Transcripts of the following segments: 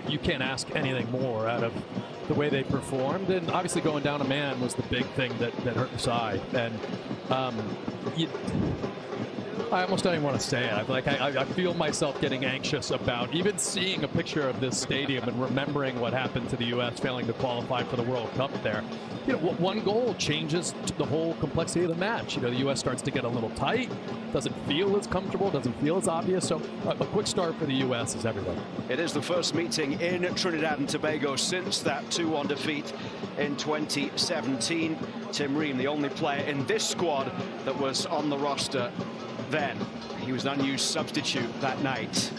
you can't ask anything more out of the way they performed. And obviously going down a man was the big thing that hurt the side. And I almost don't even want to say it. I feel myself getting anxious about even seeing a picture of this stadium and remembering what happened to the U.S. failing to qualify for the World Cup there. You know, one goal changes the whole complexity of the match. You know, the U.S. starts to get a little tight, doesn't feel as comfortable, doesn't feel as obvious. So a quick start for the U.S. is everything. It is the first meeting in Trinidad and Tobago since that 2-1 defeat in 2017. Tim Ream, the only player in this squad that was on the roster then. He was an unused substitute that night.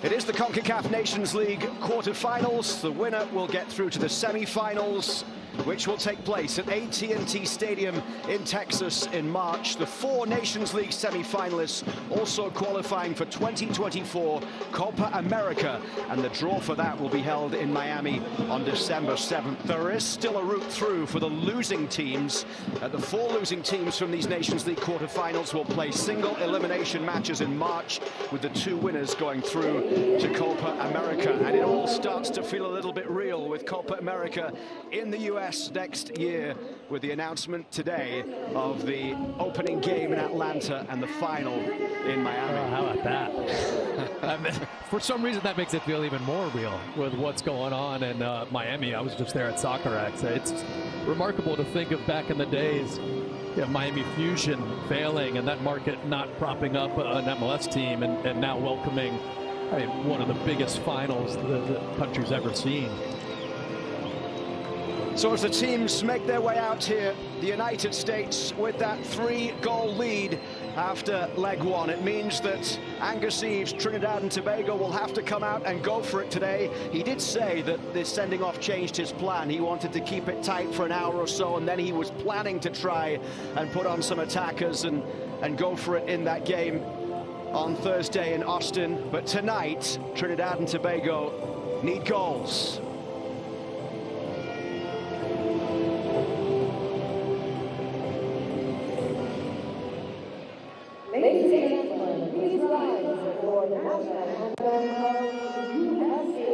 It is the CONCACAF Nations League quarterfinals. The winner will get through to the semi-finals, which will take place at AT&T Stadium in Texas in March. The 4 Nations League semi-finalists also qualifying for 2024 Copa America, and the draw for that will be held in Miami on December 7th. There is still a route through for the losing teams. The 4 losing teams from these Nations League quarterfinals will play single elimination matches in March, with the 2 winners going through to Copa America. And it all starts to feel a little bit real with Copa America in the US next year, with the announcement today of the opening game in Atlanta and the final in Miami. Oh, how about that? For some reason, that makes it feel even more real with what's going on in Miami. I was just there at SoccerX. It's remarkable to think of back in the days, you know, Miami Fusion failing and that market not propping up an MLS team, and now welcoming, I mean, one of the biggest finals the country's ever seen. So as the teams make their way out here, the United States with that 3-goal lead after leg 1. It means that Angus Eves, Trinidad and Tobago, will have to come out and go for it today. He did say that this sending off changed his plan. He wanted to keep it tight for an hour or so, and then he was planning to try and put on some attackers and go for it in that game on Thursday in Austin. But tonight, Trinidad and Tobago need goals. Ladies and gentlemen, please rise for the national anthem of USA.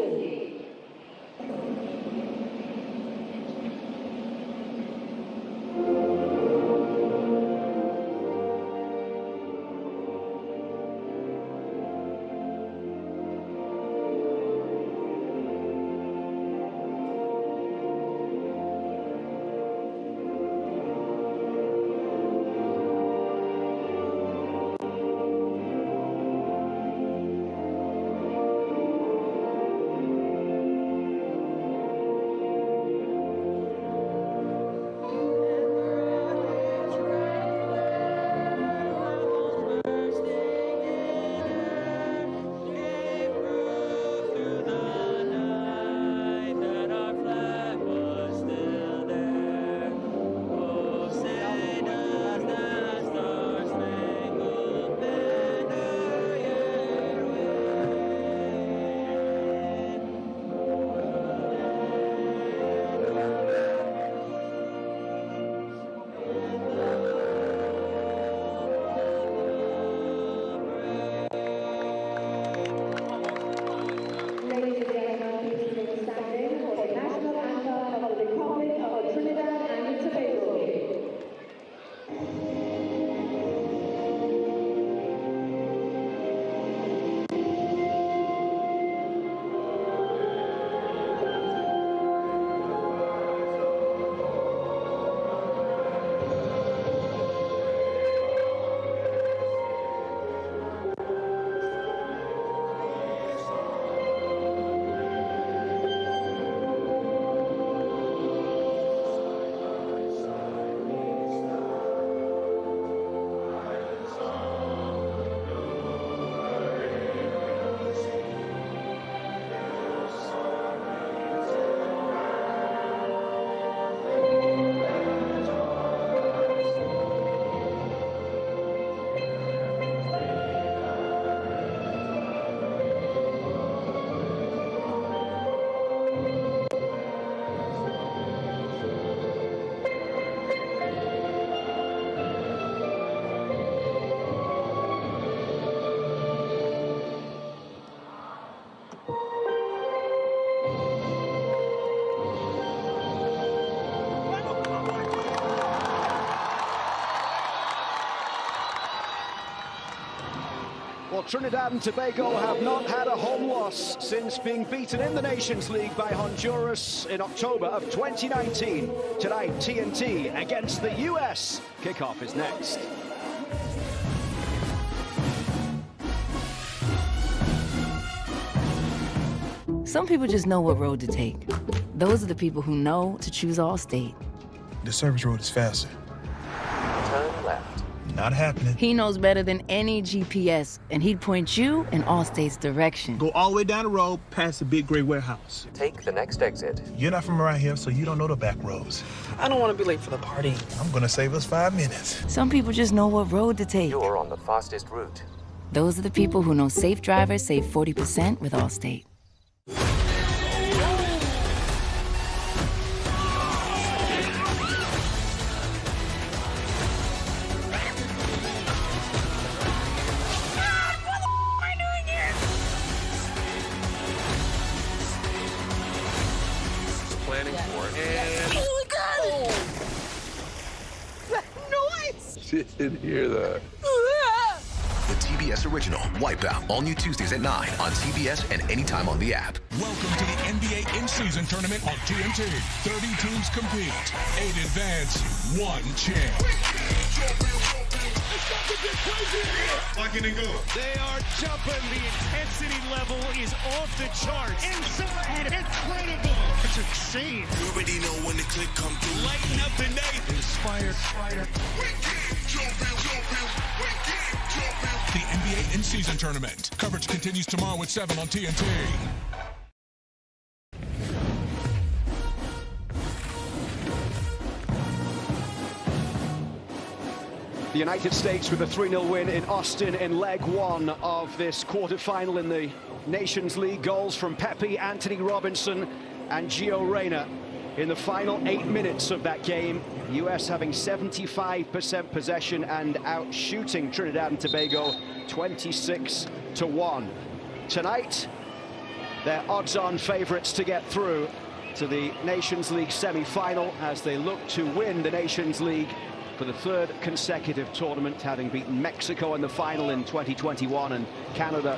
Well, Trinidad and Tobago have not had a home loss since being beaten in the Nations League by Honduras in October of 2019. Tonight, TNT against the US. Kickoff is next. Some people just know what road to take. Those are the people who know to choose Allstate. The service road is faster. Turn left. Not happening. He knows better than any GPS, and he'd point you in Allstate's direction. Go all the way down the road past the big gray warehouse. Take the next exit. You're not from around here, so you don't know the back roads. I don't want to be late for the party. I'm gonna save us 5 minutes. Some people just know what road to take. You're on the fastest route. Those are the people who know safe drivers save 40% with Allstate. Planning for it. Oh my God! That noise! Didn't hear that. The TBS original, Wipeout, all new Tuesdays at 9 on TBS and anytime on the app. Welcome to the NBA in-season tournament on TNT. 30 teams compete. 8 advance, 1 champ. Lock it and go. They are jumping. The intensity level is off the charts. Inside, incredible. It's insane. You already know when the click come through. Lighten up the night. Inspired fighter. The NBA in-season tournament. Coverage continues tomorrow at 7 on TNT. The United States with a 3-0 win in Austin in leg 1 of this quarterfinal in the Nations League. Goals from Pepe, Anthony Robinson and Gio Reyna in the final 8 minutes of that game. US having 75% possession and out shooting Trinidad and Tobago 26-1. Tonight, they're odds-on favourites to get through to the Nations League semi-final as they look to win the Nations League for the 3rd consecutive tournament, having beaten Mexico in the final in 2021 and Canada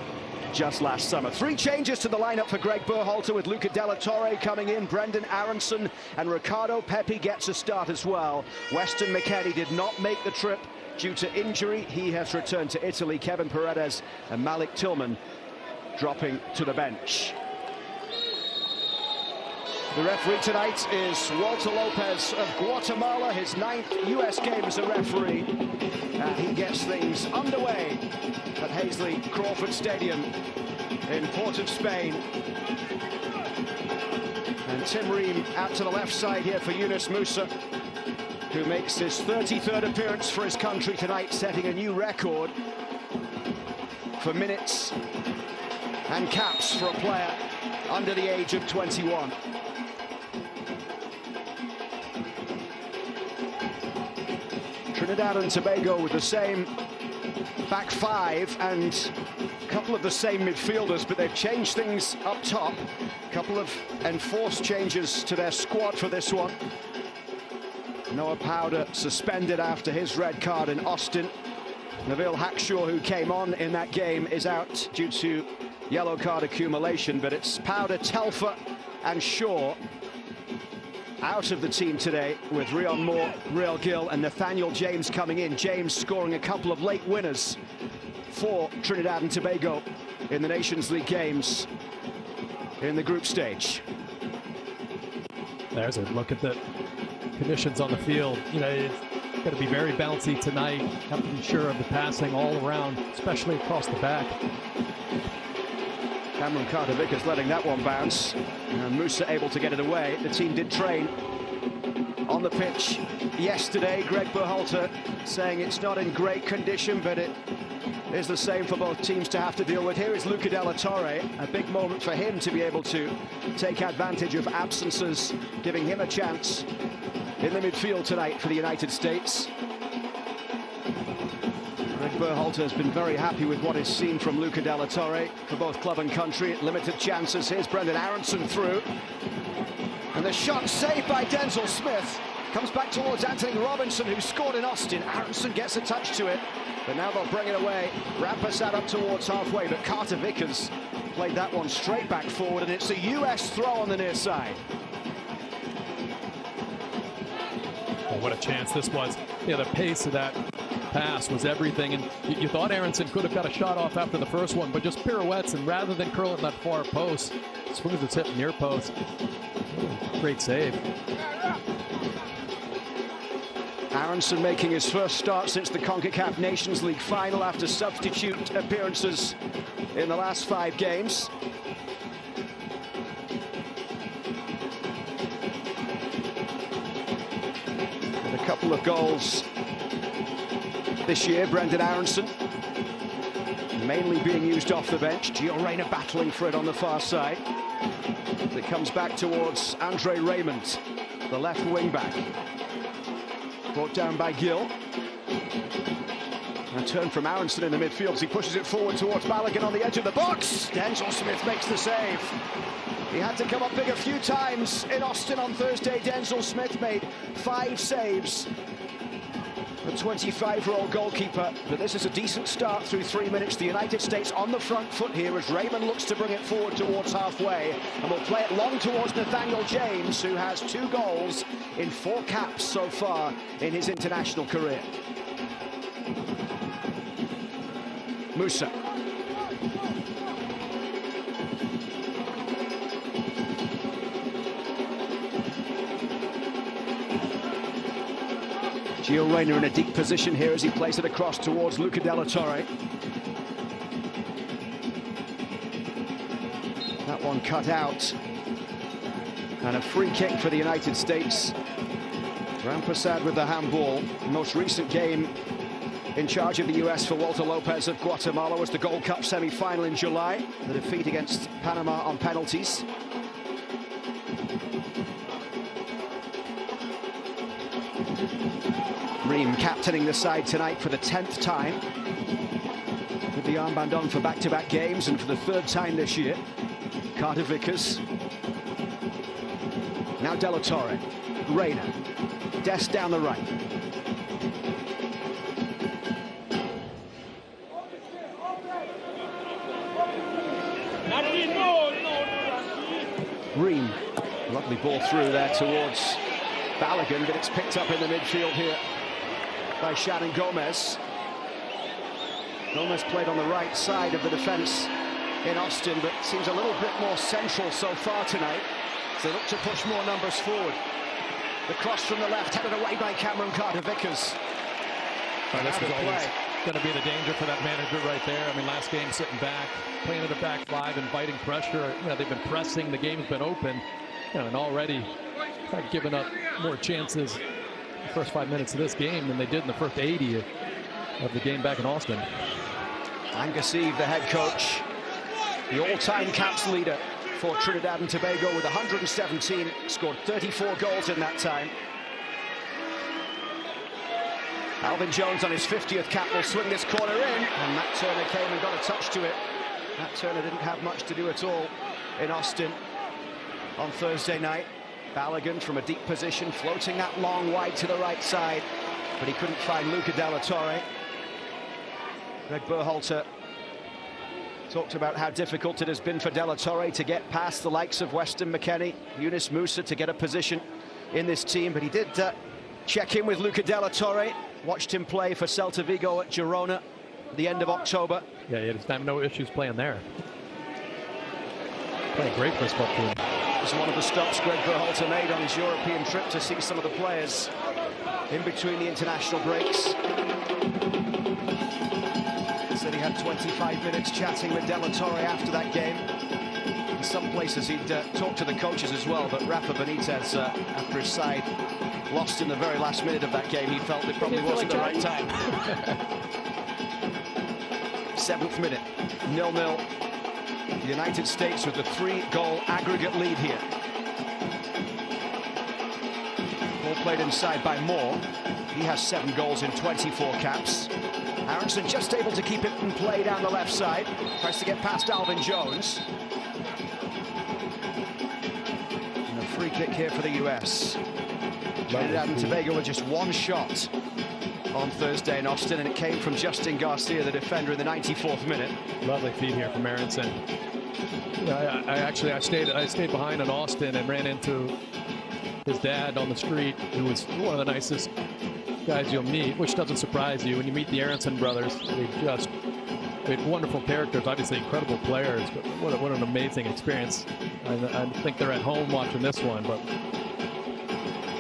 just last summer. 3 changes to the lineup for Greg Berhalter, with Luca Della Torre coming in, Brendan Aronson and Ricardo Pepi gets a start as well. Weston McKennie did not make the trip due to injury. He has returned to Italy. Kevin Paredes and Malik Tillman dropping to the bench. The referee tonight is Walter Lopez of Guatemala, his 9th US game as a referee. He gets things underway at Hazley Crawford Stadium in Port of Spain. And Tim Ream out to the left side here for Yunus Musa, who makes his 33rd appearance for his country tonight, setting a new record for minutes and caps for a player under the age of 21. Trinidad and Tobago with the same back 5 and a couple of the same midfielders, but they've changed things up top. A couple of enforced changes to their squad for this one. Noah Powder suspended after his red card in Austin. Nabil Hackshaw, who came on in that game, is out due to yellow card accumulation, but it's Powder, Telfer and Shaw out of the team today, with Rion Moore, Real Gill and Nathaniel James coming in. James scoring a couple of late winners for Trinidad and Tobago in the Nations League games in the group stage. There's a look at the conditions on the field. You know, it's going to be very bouncy tonight. Have to be sure of the passing all around, especially across the back. Cameron Carter-Vickers letting that one bounce. And Musa able to get it away. The team did train on the pitch yesterday. Greg Berhalter saying it's not in great condition, but it is the same for both teams to have to deal with. Here is Luca Della Torre. A big moment for him to be able to take advantage of absences, giving him a chance in the midfield tonight for the United States. Greg Berhalter has been very happy with what is seen from Luca Della Torre for both club and country. Limited chances. Here's Brendan Aronson through. And the shot saved by Denzel Smith. Comes back towards Anthony Robinson, who scored in Austin. Aronson gets a touch to it, but now they'll bring it away. Rampasad up towards halfway, but Carter Vickers played that one straight back forward, and it's a US throw on the near side. Oh, what a chance this was. Yeah, the pace of that pass was everything, and you thought Aronson could have got a shot off after the first one, but just pirouettes, and rather than curl it in that far post, swings its hip near post. Great save. Aronson making his first start since the CONCACAF Nations League final after substitute appearances in the last 5 games. With a couple of goals this year, Brendan Aronson mainly being used off the bench. Gio Reyna battling for it on the far side. It comes back towards Andre Raymond, the left wing back. Brought down by Gill. A turn from Aronson in the midfield as he pushes it forward towards Balogun on the edge of the box. Denzel Smith makes the save. He had to come up big a few times in Austin on Thursday. Denzel Smith made 5 saves. The 25-year-old goalkeeper, but this is a decent start through 3 minutes. The United States on the front foot here as Raymond looks to bring it forward towards halfway, and will play it long towards Nathaniel James, who has 2 goals in 4 caps so far in his international career. Musa. Gio Reyna in a deep position here as he plays it across towards Luca Della Torre. That one cut out. And a free kick for the United States. Rampasad with the handball. The most recent game in charge of the US for Walter Lopez of Guatemala was the Gold Cup semi-final in July. The defeat against Panama on penalties. Ream captaining the side tonight for the 10th time. With the armband on for back-to-back games and for the 3rd time this year. Carter Vickers. Now Della Torre. Reyna. Dest down the right. Ream. Lovely ball through there towards Balogun, but it's picked up in the midfield here by Shannon Gomez. Gomez played on the right side of the defence in Austin, but seems a little bit more central so far tonight. So they look to push more numbers forward. The cross from the left, headed away by Cameron Carter-Vickers. This was always going to be the danger for that manager right there. I mean, last game sitting back, playing at a back 5, inviting pressure. You know, they've been pressing, the game's been open, you know, and already given up more chances the first 5 minutes of this game than they did in the first 80 of the game back in Austin. Angus Eve, the head coach, the all-time caps leader for Trinidad and Tobago with 117, scored 34 goals in that time. Alvin Jones on his 50th cap will swing this corner in, and Matt Turner came and got a touch to it. Matt Turner didn't have much to do at all in Austin on Thursday night. Balogun from a deep position, floating that long wide to the right side, but he couldn't find Luca Della Torre. Greg Berhalter talked about how difficult it has been for Della Torre to get past the likes of Weston McKennie, Yunus Musa to get a position in this team, but he did check in with Luca Della Torre, watched him play for Celta Vigo at Girona at the end of October. Yeah, he had no issues playing there. Playing great for his club team. It was one of the stops Greg Berhalter made on his European trip to see some of the players in between the international breaks. Said he had 25 minutes chatting with Della Torre after that game. In some places he'd talked to the coaches as well, but Rafa Benitez, after his side lost in the very last minute of that game, he felt it probably wasn't the right time. 7th minute, 0-0. The United States with the 3-goal aggregate lead here. Ball played inside by Moore. He has 7 goals in 24 caps. Aronson just able to keep it in play down the left side. Tries to get past Alvin Jones. And a free kick here for the US. Trinidad and Tobago with just one shot on Thursday in Austin, and it came from Justin Garcia, the defender, in the 94th minute. Lovely feed here from Aronson. Yeah, I stayed behind in Austin and ran into his dad on the street, who was one of the nicest guys you'll meet, which doesn't surprise you when you meet the Aronson brothers. They're wonderful characters, obviously incredible players, but what an amazing experience. I think they're at home watching this one, but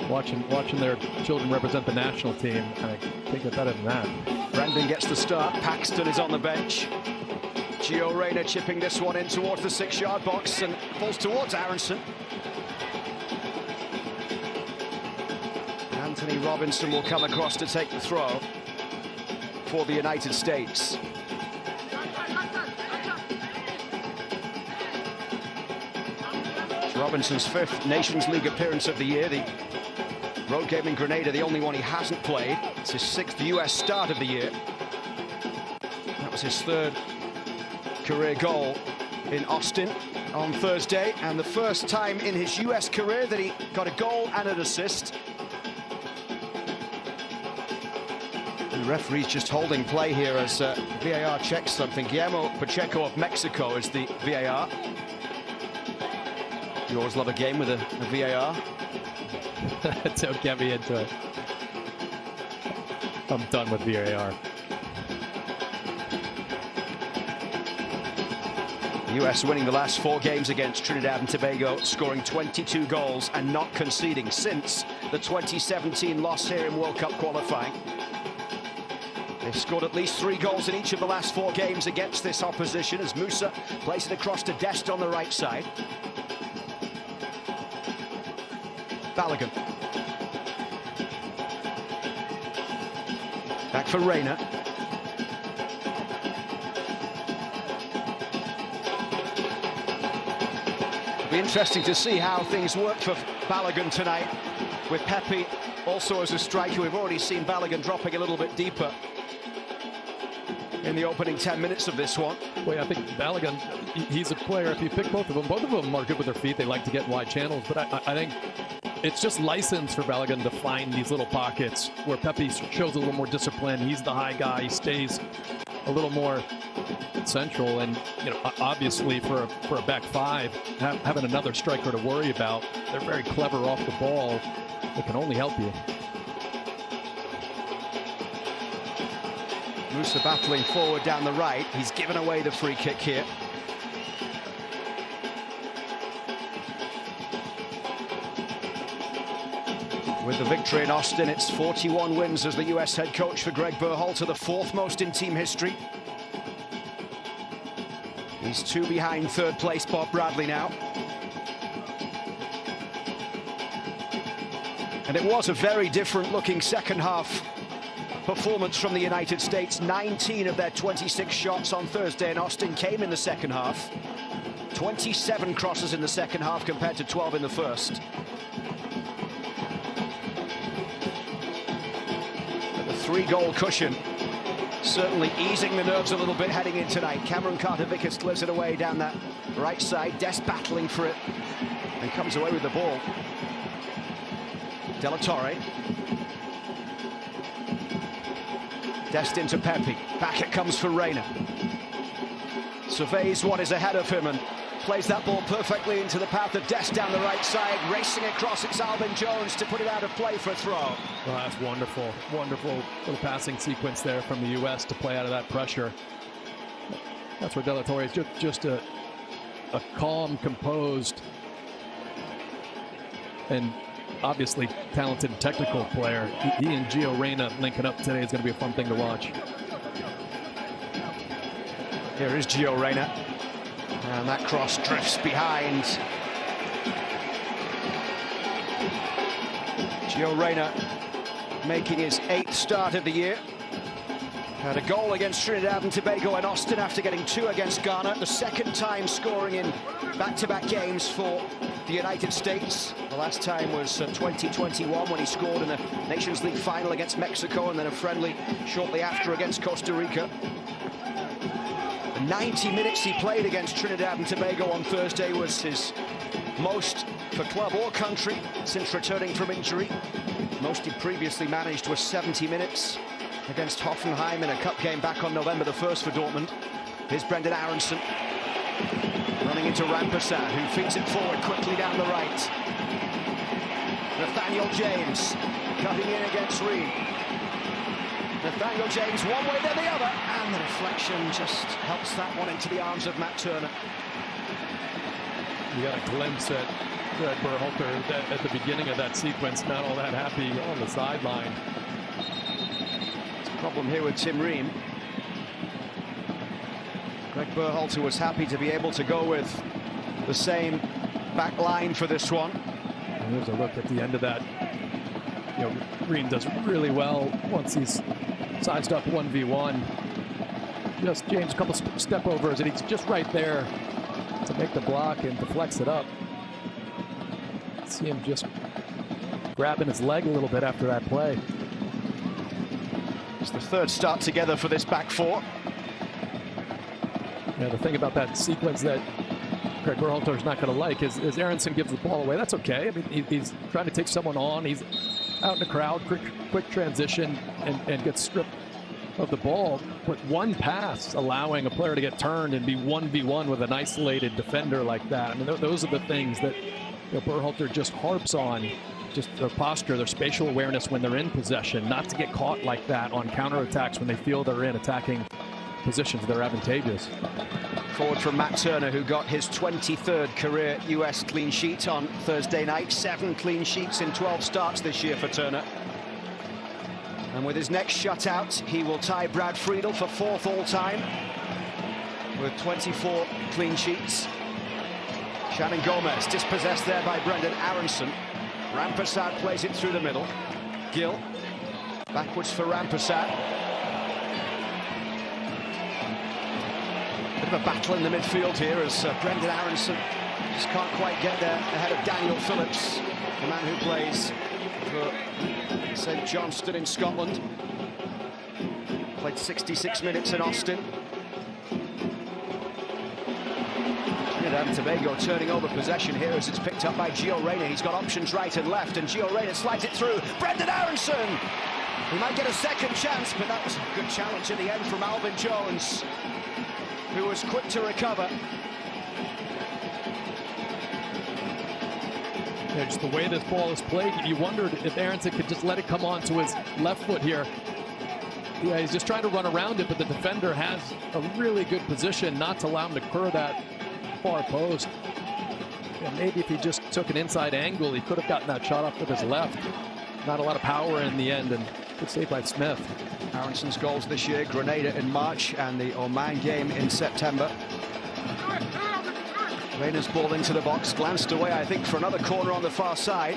watching their children represent the national team, I think they're better than that. Brendan gets the start. Paxton is on the bench. Gio Reyna chipping this one in towards the 6-yard box and falls towards Aronson. Anthony Robinson will come across to take the throw for the United States. It's Robinson's 5th Nations League appearance of the year. The road game in Grenada, the only one he hasn't played. It's his 6th US start of the year. That was his 3rd career goal in Austin on Thursday, and the first time in his US career that he got a goal and an assist. The referee's just holding play here as VAR checks something. Guillermo Pacheco of Mexico is the VAR. You always love a game with a VAR. Don't get me into it. I'm done with VAR. The US winning the last 4 games against Trinidad and Tobago, scoring 22 goals and not conceding since the 2017 loss here in World Cup qualifying. They've scored at least 3 goals in each of the last 4 games against this opposition, as Musa plays it across to Dest on the right side. Balogun. Back for Reyna. It'll be interesting to see how things work for Balogun tonight, with Pepe also as a striker. We've already seen Balogun dropping a little bit deeper in the opening 10 minutes of this one. Well, I think Balogun, he's a player, if you pick both of them are good with their feet. They like to get wide channels, but I think it's just license for Balogun to find these little pockets where Pepe shows a little more discipline. He's the high guy. He stays a little more central, and obviously for a back 5, having another striker to worry about. They're very clever off the ball. It can only help you. Musa battling forward down the right. He's given away the free kick here. With the victory in Austin, it's 41 wins as the US head coach for Greg Berhalter, the 4th most in team history. He's 2 behind 3rd place Bob Bradley now. And it was a very different looking second half performance from the United States. 19 of their 26 shots on Thursday in Austin came in the second half. 27 crosses in the second half compared to 12 in the first. But the 3-goal cushion certainly easing the nerves a little bit heading in tonight. Cameron Carter-Vickers clears it away down that right side. Dest battling for it and comes away with the ball. De La Torre. Dest into Pepe. Back it comes for Reyna. Surveys what is ahead of him and plays that ball perfectly into the path of Dest down the right side. Racing across, it's Alvin Jones to put it out of play for a throw. Well, that's wonderful. Wonderful little passing sequence there from the U.S. to play out of that pressure. That's where De La Torre is just a calm, composed, and obviously talented technical player. He and Gio Reyna linking up today is going to be a fun thing to watch. Here is Gio Reyna, and that cross drifts behind. Gio Reyna making his 8th start of the year. Had a goal against Trinidad and Tobago in Austin after getting 2 against Ghana. The 2nd time scoring in back-to-back games for the United States. The last time was 2021 when he scored in a Nations League final against Mexico, and then a friendly shortly after against Costa Rica. The 90 minutes he played against Trinidad and Tobago on Thursday was his most for club or country since returning from injury. Most he previously managed was 70 minutes against Hoffenheim in a cup game back on November the 1st for Dortmund. Here's Brendan Aronson running into Rampersad, who feeds it forward quickly down the right. Nathaniel James cutting in against Reed. Nathaniel James one way then the other, and the deflection just helps that one into the arms of Matt Turner. You got a glimpse at Greg Berhalter at the beginning of that sequence, not all that happy on the sideline. Problem here with Tim Ream. Greg Berhalter was happy to be able to go with the same back line for this one. And there's a look at the end of that. You know, Ream does really well once he's sized up 1v1. Just James, a couple step overs, and he's just right there to make the block and to flex it up. See him just grabbing his leg a little bit after that play. It's the third start together for this back four. Yeah, the thing about that sequence that Greg Berhalter is not going to like is Aronson gives the ball away. That's okay. I mean, he's trying to take someone on. He's out in the crowd, quick transition, and gets stripped of the ball. But one pass allowing a player to get turned and be 1v1 with an isolated defender like that. I mean, those are the things that Berhalter just harps on. Just their posture, their spatial awareness when they're in possession, not to get caught like that on counterattacks when they feel they're in attacking positions that are advantageous. Forward from Matt Turner, who got his 23rd career US clean sheet on Thursday night. 7 clean sheets in 12 starts this year for Turner. And with his next shutout, he will tie Brad Friedel for 4th all-time with 24 clean sheets. Shannon Gomez dispossessed there by Brendan Aronson. Rampersad plays it through the middle. Gill backwards for Rampersad. Bit of a battle in the midfield here as Brendan Aronson just can't quite get there ahead of Daniel Phillips, the man who plays for St Johnstone in Scotland. Played 66 minutes in Austin. Trinidad and Tobago turning over possession here as it's picked up by Gio Reyna. He's got options right and left, and Gio Reyna slides it through. Brendan Aronson! He might get a second chance, but that was a good challenge in the end from Alvin Jones, who was quick to recover. Yeah, just the way this ball is played, you wondered if Aronson could just let it come on to his left foot here. Yeah, he's just trying to run around it, but the defender has a really good position not to allow him to clear that far post. Yeah, maybe if he just took an inside angle, he could have gotten that shot off with his left. Not a lot of power in the end, and good save by Smith. Aronson's goals this year, Grenada in March and the Oman game in September. Reyna's ball into the box, glanced away, I think, for another corner on the far side.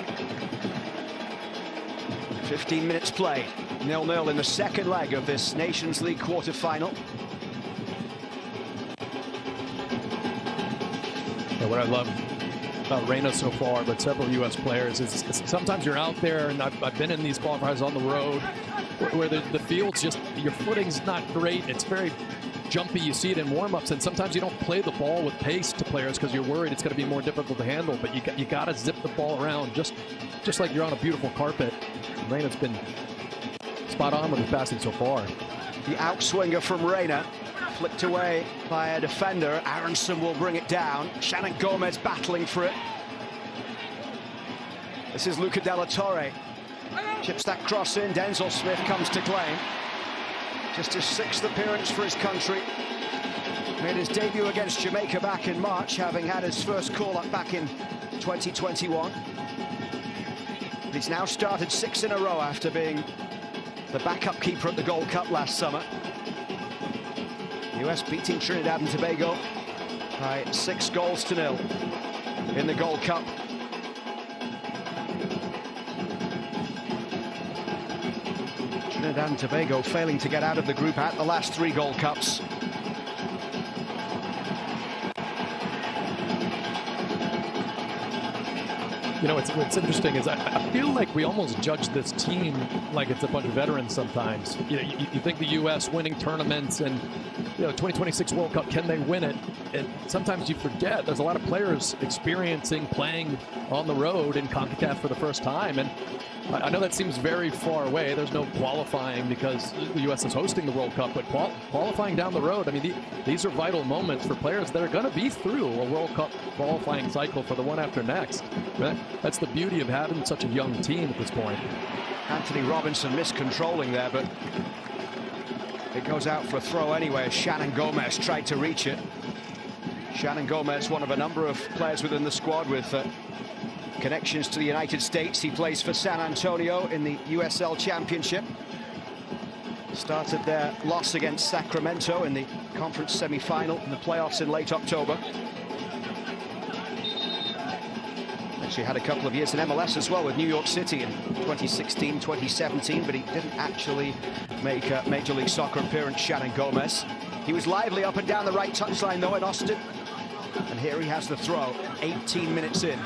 15 minutes play, 0-0 in the second leg of this Nations League quarter-final. Yeah, what I love about Reyna so far, but several U.S. players, is sometimes you're out there, and I've been in these qualifiers on the road, where the field's just, your footing's not great. It's very jumpy. You see it in warm-ups, and sometimes you don't play the ball with pace to players because you're worried it's going to be more difficult to handle. But you got to zip the ball around just like you're on a beautiful carpet. Reyna's been spot on with his passing so far. The outswinger from Reyna, flicked away by a defender. Aronson will bring it down. Shannon Gomez battling for it. This is Luca Della Torre. Chips that cross in. Denzel Smith comes to claim. Just his 6th appearance for his country. Made his debut against Jamaica back in March, having had his first call-up back in 2021. He's now started 6 in a row after being the backup keeper at the Gold Cup last summer. The US beating Trinidad and Tobago by 6-0 in the Gold Cup. Trinidad and Tobago failing to get out of the group at the last 3 Gold Cups. You know, what's interesting is I feel like we almost judge this team like it's a bunch of veterans sometimes. You know, you think the U.S. winning tournaments and 2026 World Cup, can they win it? And sometimes you forget there's a lot of players experiencing playing on the road in CONCACAF for the first time. And I know that seems very far away. There's no qualifying because the U.S. is hosting the World Cup, but qualifying down the road, I mean, these are vital moments for players that are going to be through a World Cup qualifying cycle for the one after next. That's the beauty of having such a young team at this point. Anthony Robinson miscontrolling there, but it goes out for a throw anyway as Shannon Gomez tried to reach it. Shannon Gomez, one of a number of players within the squad with connections to the United States. He plays for San Antonio in the USL Championship. Started their loss against Sacramento in the conference semi-final in the playoffs in late October. Actually had a couple of years in MLS as well with New York City in 2016, 2017, but he didn't actually make a Major League Soccer appearance, Shannon Gomez. He was lively up and down the right touchline though in Austin. And here he has the throw, 18 minutes in.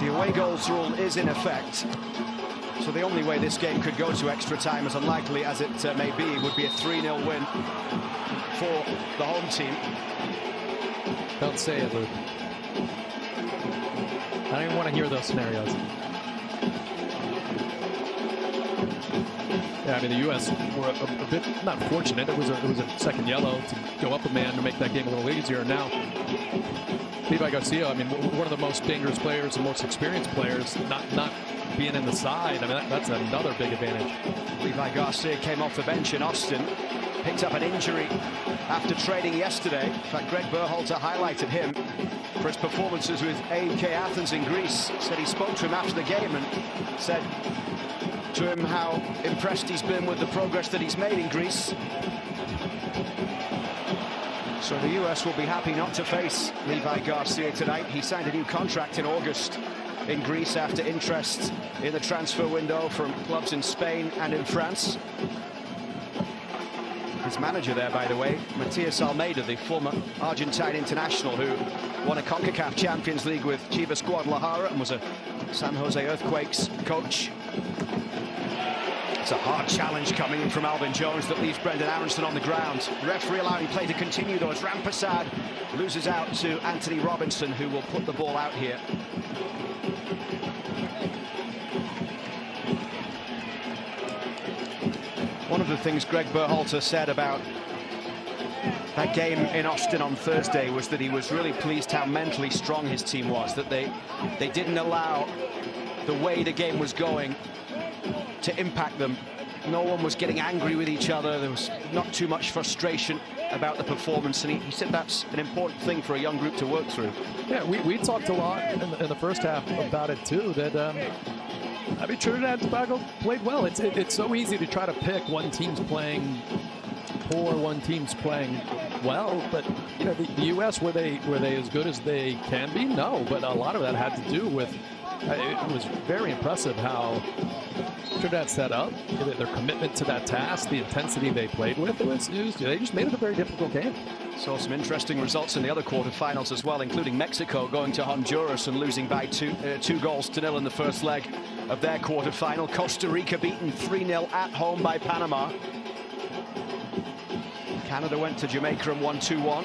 The away goals rule is in effect, so the only way this game could go to extra time, as unlikely as it may be, would be a 3-0 win for the home team. Don't say it, Luke. I don't even want to hear those scenarios. Yeah, I mean, the U.S. were a bit not fortunate. It was a second yellow to go up a man to make that game a little easier. Now, Levi Garcia, I mean, one of the most dangerous players and most experienced players, not being in the side. I mean, that's another big advantage. Levi Garcia came off the bench in Austin, picked up an injury after training yesterday. In fact, Greg Berhalter highlighted him for his performances with AEK Athens in Greece. Said he spoke to him after the game and said to him how impressed he's been with the progress that he's made in Greece. So the US will be happy not to face Levi Garcia tonight. He signed a new contract in August in Greece after interest in the transfer window from clubs in Spain and in France. His manager there, by the way, Matias Almeida, the former Argentine international who won a CONCACAF Champions League with Chivas Guadalajara and was a San Jose Earthquakes coach. It's a hard challenge coming in from Alvin Jones that leaves Brendan Aronson on the ground. Referee allowing play to continue though as Rampasad loses out to Anthony Robinson, who will put the ball out here. One of the things Greg Berhalter said about that game in Austin on Thursday was that he was really pleased how mentally strong his team was, that they didn't allow the way the game was going to impact them. No one was getting angry with each other. There was not too much frustration about the performance, and he said that's an important thing for a young group to work through. Yeah, we talked a lot in the first half about it too, that I mean, Trinidad Tobago played well. It's so easy to try to pick one team's playing poor, one team's playing well, but you know, the U.S. were they as good as they can be? No, but a lot of that had to do with it was very impressive how Trinidad set up, their commitment to that task, the intensity they played with. They just made it a very difficult game. Saw some interesting results in the other quarterfinals as well, including Mexico going to Honduras and losing by 2-0 in the first leg of their quarterfinal. Costa Rica beaten 3-0 at home by Panama. Canada went to Jamaica and won 2-1.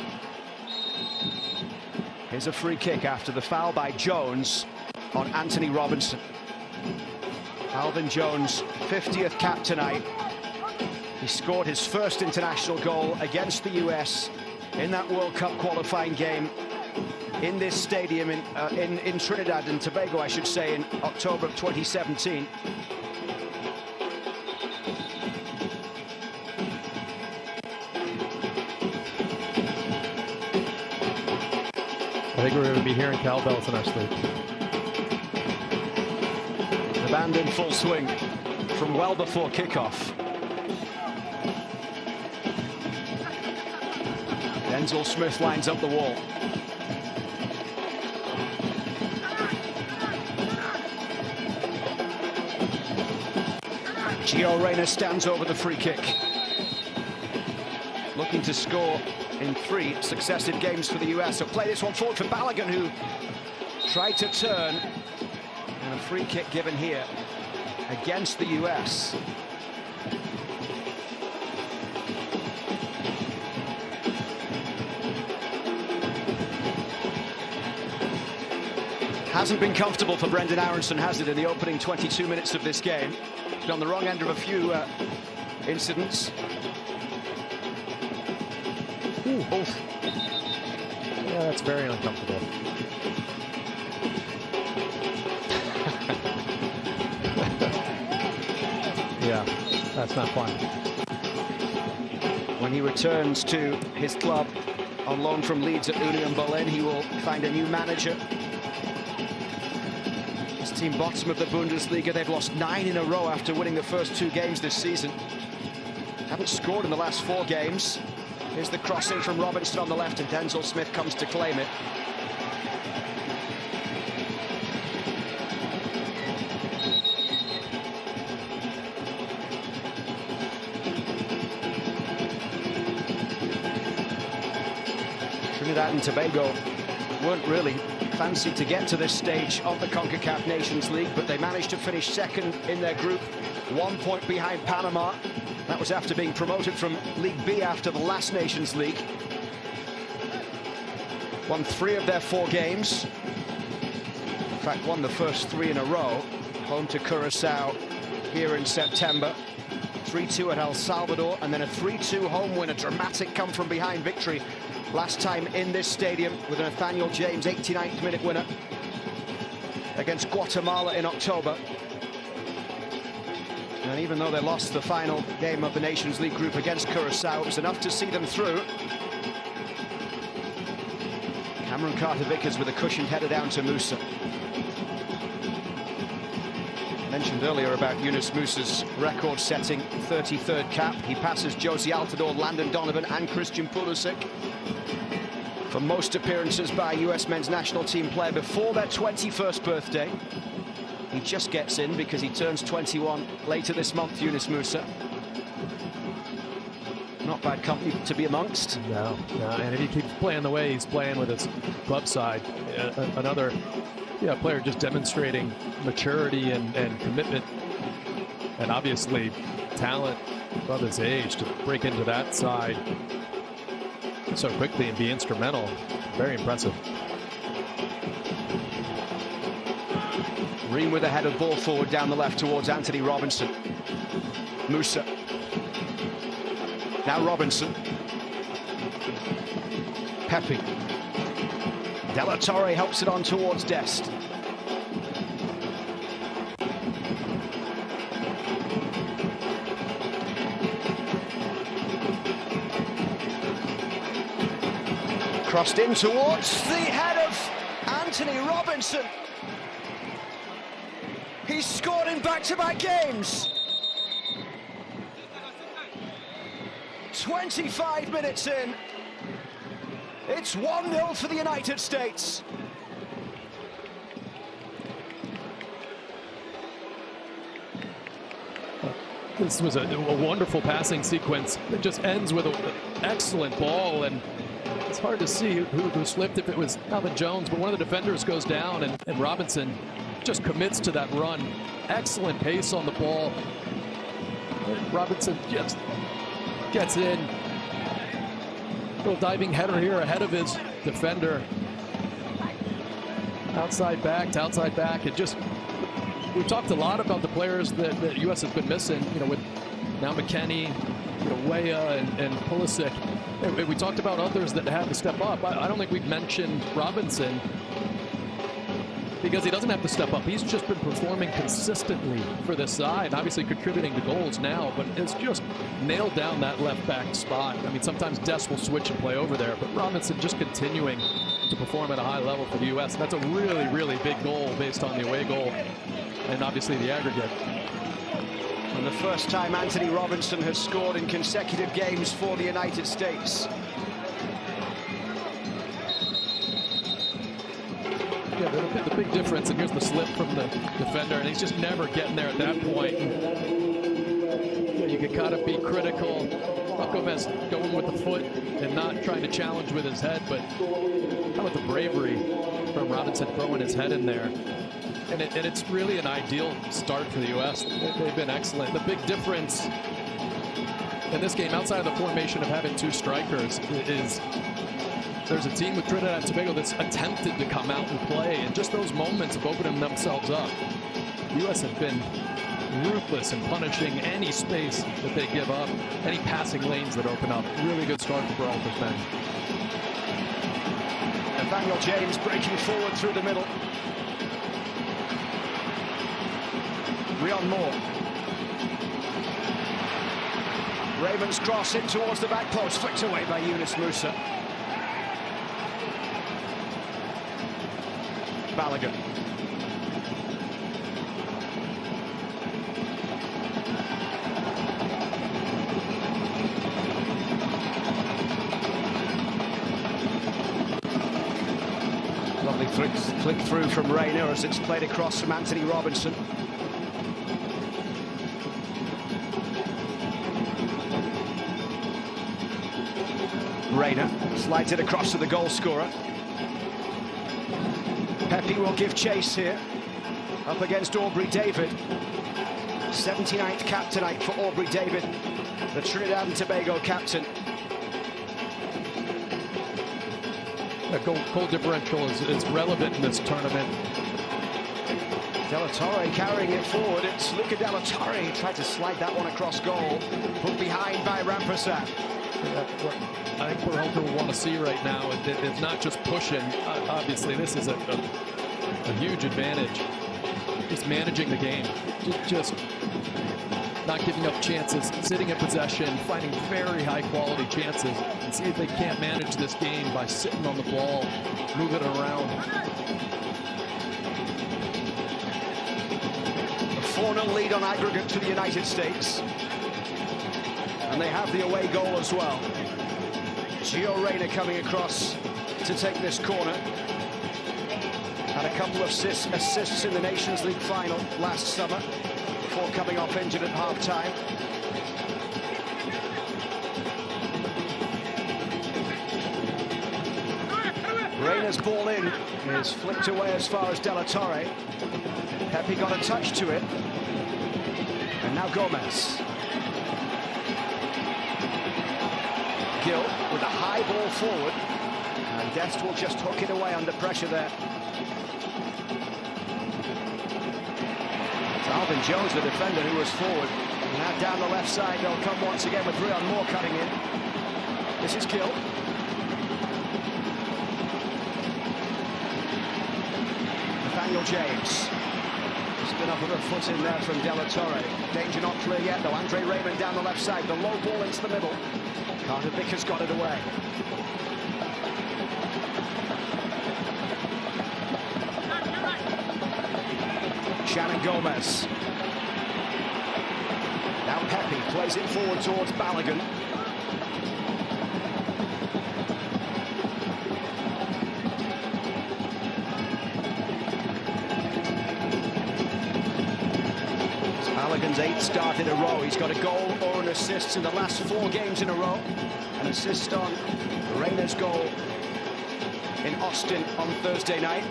Here's a free kick after the foul by Jones on Anthony Robinson. Alvin Jones, 50th cap tonight. He scored his first international goal against the US in that World Cup qualifying game in this stadium in Trinidad and Tobago, I should say, in October of 2017. I think we're going to be hearing cowbells in our sleep. The band in full swing from well before kickoff. Denzel Smith lines up the wall. Gio Reyna stands over the free kick. Looking to score in 3 successive games for the US. So play this one forward for Balogun, who tried to turn. And a free kick given here against the US. Hasn't been comfortable for Brendan Aronson, has it, in the opening 22 minutes of this game? Been on the wrong end of a few incidents. Oof. Yeah, that's very uncomfortable. Yeah, that's not fun. When he returns to his club on loan from Leeds at Union Berlin, he will find a new manager. His team bottom of the Bundesliga. They've lost 9 in a row after winning the first 2 games this season. Haven't scored in the last 4 games. Here's the cross in from Robinson on the left, and Denzel Smith comes to claim it. Trinidad and Tobago weren't really fancy to get to this stage of the CONCACAF Nations League, but they managed to finish second in their group, 1 point behind Panama. That was after being promoted from League B after the last Nations League. Won 3 of their 4 games. In fact, won the first 3 in a row. Home to Curacao here in September. 3-2 at El Salvador, and then a 3-2 home win, a dramatic come-from-behind victory last time in this stadium with an Nathaniel James 89th minute winner against Guatemala in October. And even though they lost the final game of the Nations League group against Curacao, it was enough to see them through. Cameron Carter-Vickers with a cushioned header down to Musa. Mentioned earlier about Yunus Musa's record-setting 33rd cap. He passes Josie Altidore, Landon Donovan and Christian Pulisic for most appearances by US men's national team player before their 21st birthday. He just gets in because he turns 21 later this month, Yunus Musa. Not bad company to be amongst. No, and if he keeps playing the way he's playing with his club side, another player just demonstrating maturity and commitment, and obviously talent above his age to break into that side so quickly and be instrumental. Very impressive. Ream with a headed ball forward down the left towards Anthony Robinson. Musa. Now Robinson. Pepe. De La Torre helps it on towards Dest. Crossed in towards the head of Anthony Robinson. He's scored in back-to-back games. 25 minutes in. It's 1-0 for the United States. This was a wonderful passing sequence. It just ends with an excellent ball, and it's hard to see who slipped, if it was Alvin Jones, but one of the defenders goes down, and Robinson just commits to that run. Excellent pace on the ball. Robinson just gets in. Little diving header here ahead of his defender. Outside back to outside back. It just, we've talked a lot about the players that the U.S. has been missing, with now McKennie, Weah and Pulisic. We talked about others that had to step up. I don't think we've mentioned Robinson because he doesn't have to step up. He's just been performing consistently for this side, obviously contributing to goals now, but it's just nailed down that left back spot. I mean, sometimes Dest will switch and play over there, but Robinson just continuing to perform at a high level for the U.S. And that's a really, really big goal based on the away goal and obviously the aggregate. And the first time Anthony Robinson has scored in consecutive games for the United States. Yeah, the big difference, and here's the slip from the defender, and he's just never getting there at that point. You can kind of be critical. Gomez going with the foot and not trying to challenge with his head, but how about the bravery from Robinson throwing his head in there? And it's really an ideal start for the U.S. They've been excellent. The big difference in this game, outside of the formation of having 2 strikers, is there's a team with Trinidad Tobago that's attempted to come out and play, and just those moments of opening themselves up. The U.S. have been ruthless in punishing any space that they give up, any passing lanes that open up. Really good start for Gibraltar's men. Nathaniel James breaking forward through the middle. Rion Moore. Raymond's cross in towards the back post, flicked away by Yunus Musa. Balogun. Lovely flick through from Rayner as it's played across from Anthony Robinson. Rayner slides it across to the goal scorer. Pepe will give chase here, up against Aubrey David. 79th cap tonight for Aubrey David, the Trinidad and Tobago captain. The goal differential is relevant in this tournament. De La Torre carrying it forward. It's Luca De La Torre. He tried to slide that one across goal. Put behind by Rampersad. I think Gibraltar will want to see right now it's not just pushing. Obviously, this is a huge advantage. Just managing the game. Just not giving up chances, sitting in possession, finding very high-quality chances, and see if they can't manage this game by sitting on the ball, moving it around. A 4-0 lead on aggregate to the United States. And they have the away goal as well. Gio Reyna coming across to take this corner. Had a couple of assists in the Nations League final last summer before coming off injured at half-time. Reyna's ball in is flicked away as far as De La Torre. Pepe got a touch to it. And now Gomez. Gill with a high ball forward, and Dest will just hook it away under pressure there. It's Alvin Jones, the defender, who was forward. And now down the left side, they'll come once again with Rion Moore cutting in. This is Gill. Nathaniel James. Spin up with a foot in there from De La Torre. Danger not clear yet, though. Andre Raymond down the left side. The low ball into the middle. Carter Vickers got it away. Shannon Gomez. Now Pepe plays it forward towards Balogun. Balogun's 8th start in a row. He's got a goal or an assist in the last 4 games in a row. An assist on Reyna's goal in Austin on Thursday night.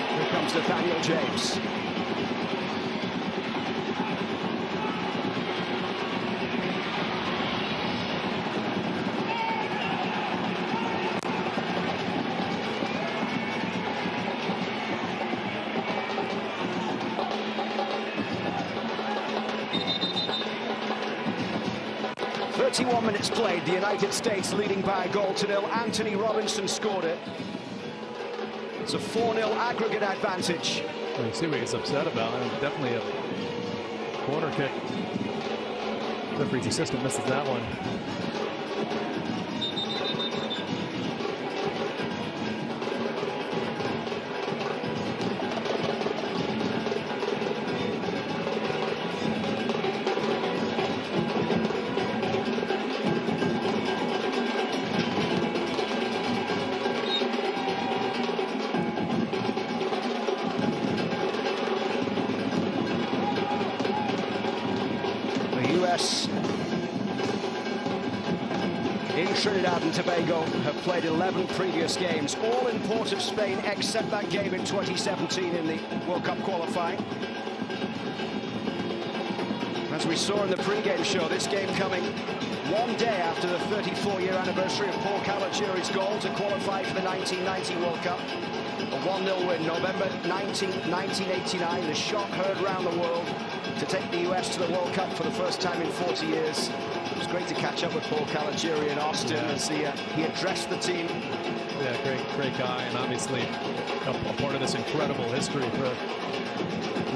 Here comes Nathaniel James. Minutes played, the United States leading by a goal to nil. Anthony Robinson scored it. It's a 4-0 aggregate advantage. Well, you see what he's upset about. Definitely a corner kick. Referee's assistant misses that one. Trinidad and Tobago have played 11 previous games, all in Port of Spain, except that game in 2017 in the World Cup qualifying. As we saw in the pre-game show, this game coming one day after the 34-year anniversary of Paul Caligiuri's goal to qualify for the 1990 World Cup. A 1-0 win, November 1989, the shot heard around the world to take the US to the World Cup for the first time in 40 years. It was great to catch up with Paul Caligiuri in Austin as he addressed the team. Yeah, great guy, and obviously a part of this incredible history for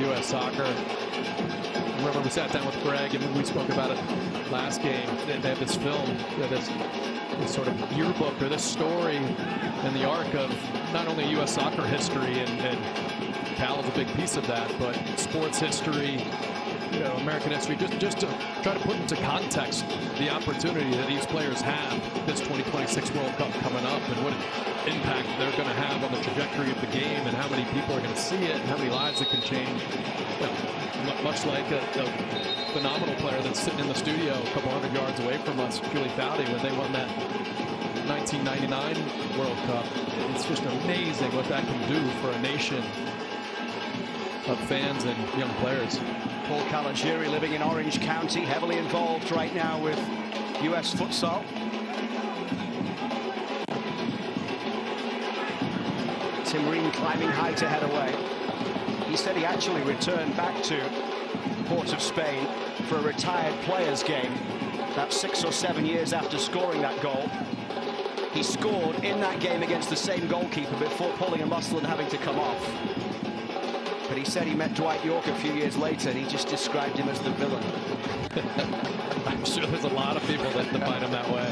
U.S. soccer. I remember we sat down with Greg and we spoke about it last game. They have this film, this sort of yearbook or this story in the arc of not only U.S. soccer history, and Cal is a big piece of that, but sports history, American history, just to try to put into context the opportunity that these players have this 2026 World Cup coming up, and what impact they're going to have on the trajectory of the game, and how many people are going to see it, and how many lives it can change. Much like a phenomenal player that's sitting in the studio a couple hundred yards away from us, Julie Foudy, when they won that 1999 World Cup. It's just amazing what that can do for a nation of fans and young players. Paul Caligiuri living in Orange County, heavily involved right now with U.S. futsal. Tim Ream climbing high to head away. He said he actually returned back to Port of Spain for a retired players game. That's 6 or 7 years after scoring that goal. He scored in that game against the same goalkeeper before pulling a muscle and having to come off. But he said he met Dwight York a few years later, and he just described him as the villain. I'm sure there's a lot of people that define him that way.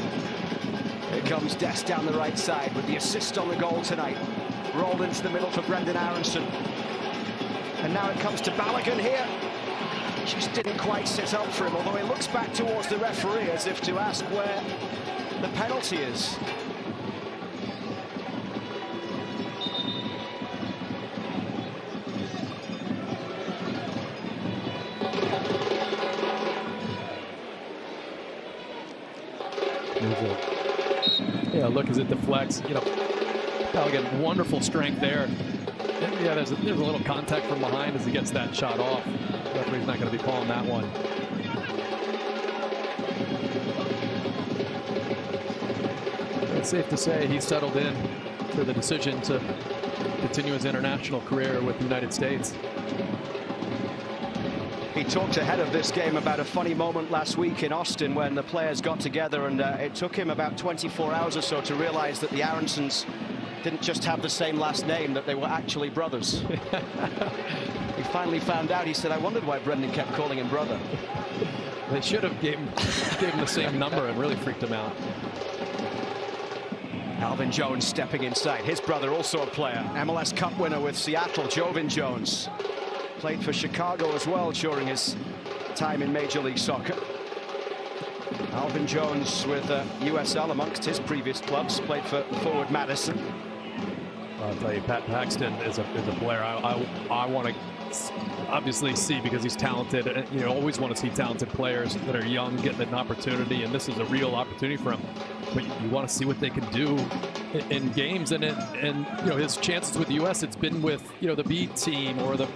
Here comes Des down the right side with the assist on the goal tonight. Rolled into the middle for Brendan Aronson. And now it comes to Balogun here. Just didn't quite sit up for him, although he looks back towards the referee as if to ask where the penalty is. Yeah, look as it deflects. Balogun, wonderful strength there. And yeah, there's a little contact from behind as he gets that shot off. The referee's not going to be calling that one. It's safe to say he settled in for the decision to continue his international career with the United States. He talked ahead of this game about a funny moment last week in Austin when the players got together, and it took him about 24 hours or so to realize that the Aronsons didn't just have the same last name, that they were actually brothers. He finally found out. He said, I wondered why Brendan kept calling him brother. They should have gave him the same number and really freaked him out. Alvin Jones stepping inside. His brother, also a player, MLS Cup winner with Seattle, Jovin Jones. Played for Chicago as well during his time in Major League Soccer. Alvin Jones with USL amongst his previous clubs, played for Forward Madison. I'll tell you, Pat Paxton is a player I want to obviously see, because he's talented. And, you always want to see talented players that are young getting an opportunity, and this is a real opportunity for him. But you want to see what they can do in games, and his chances with the U.S. It's been with the B team or the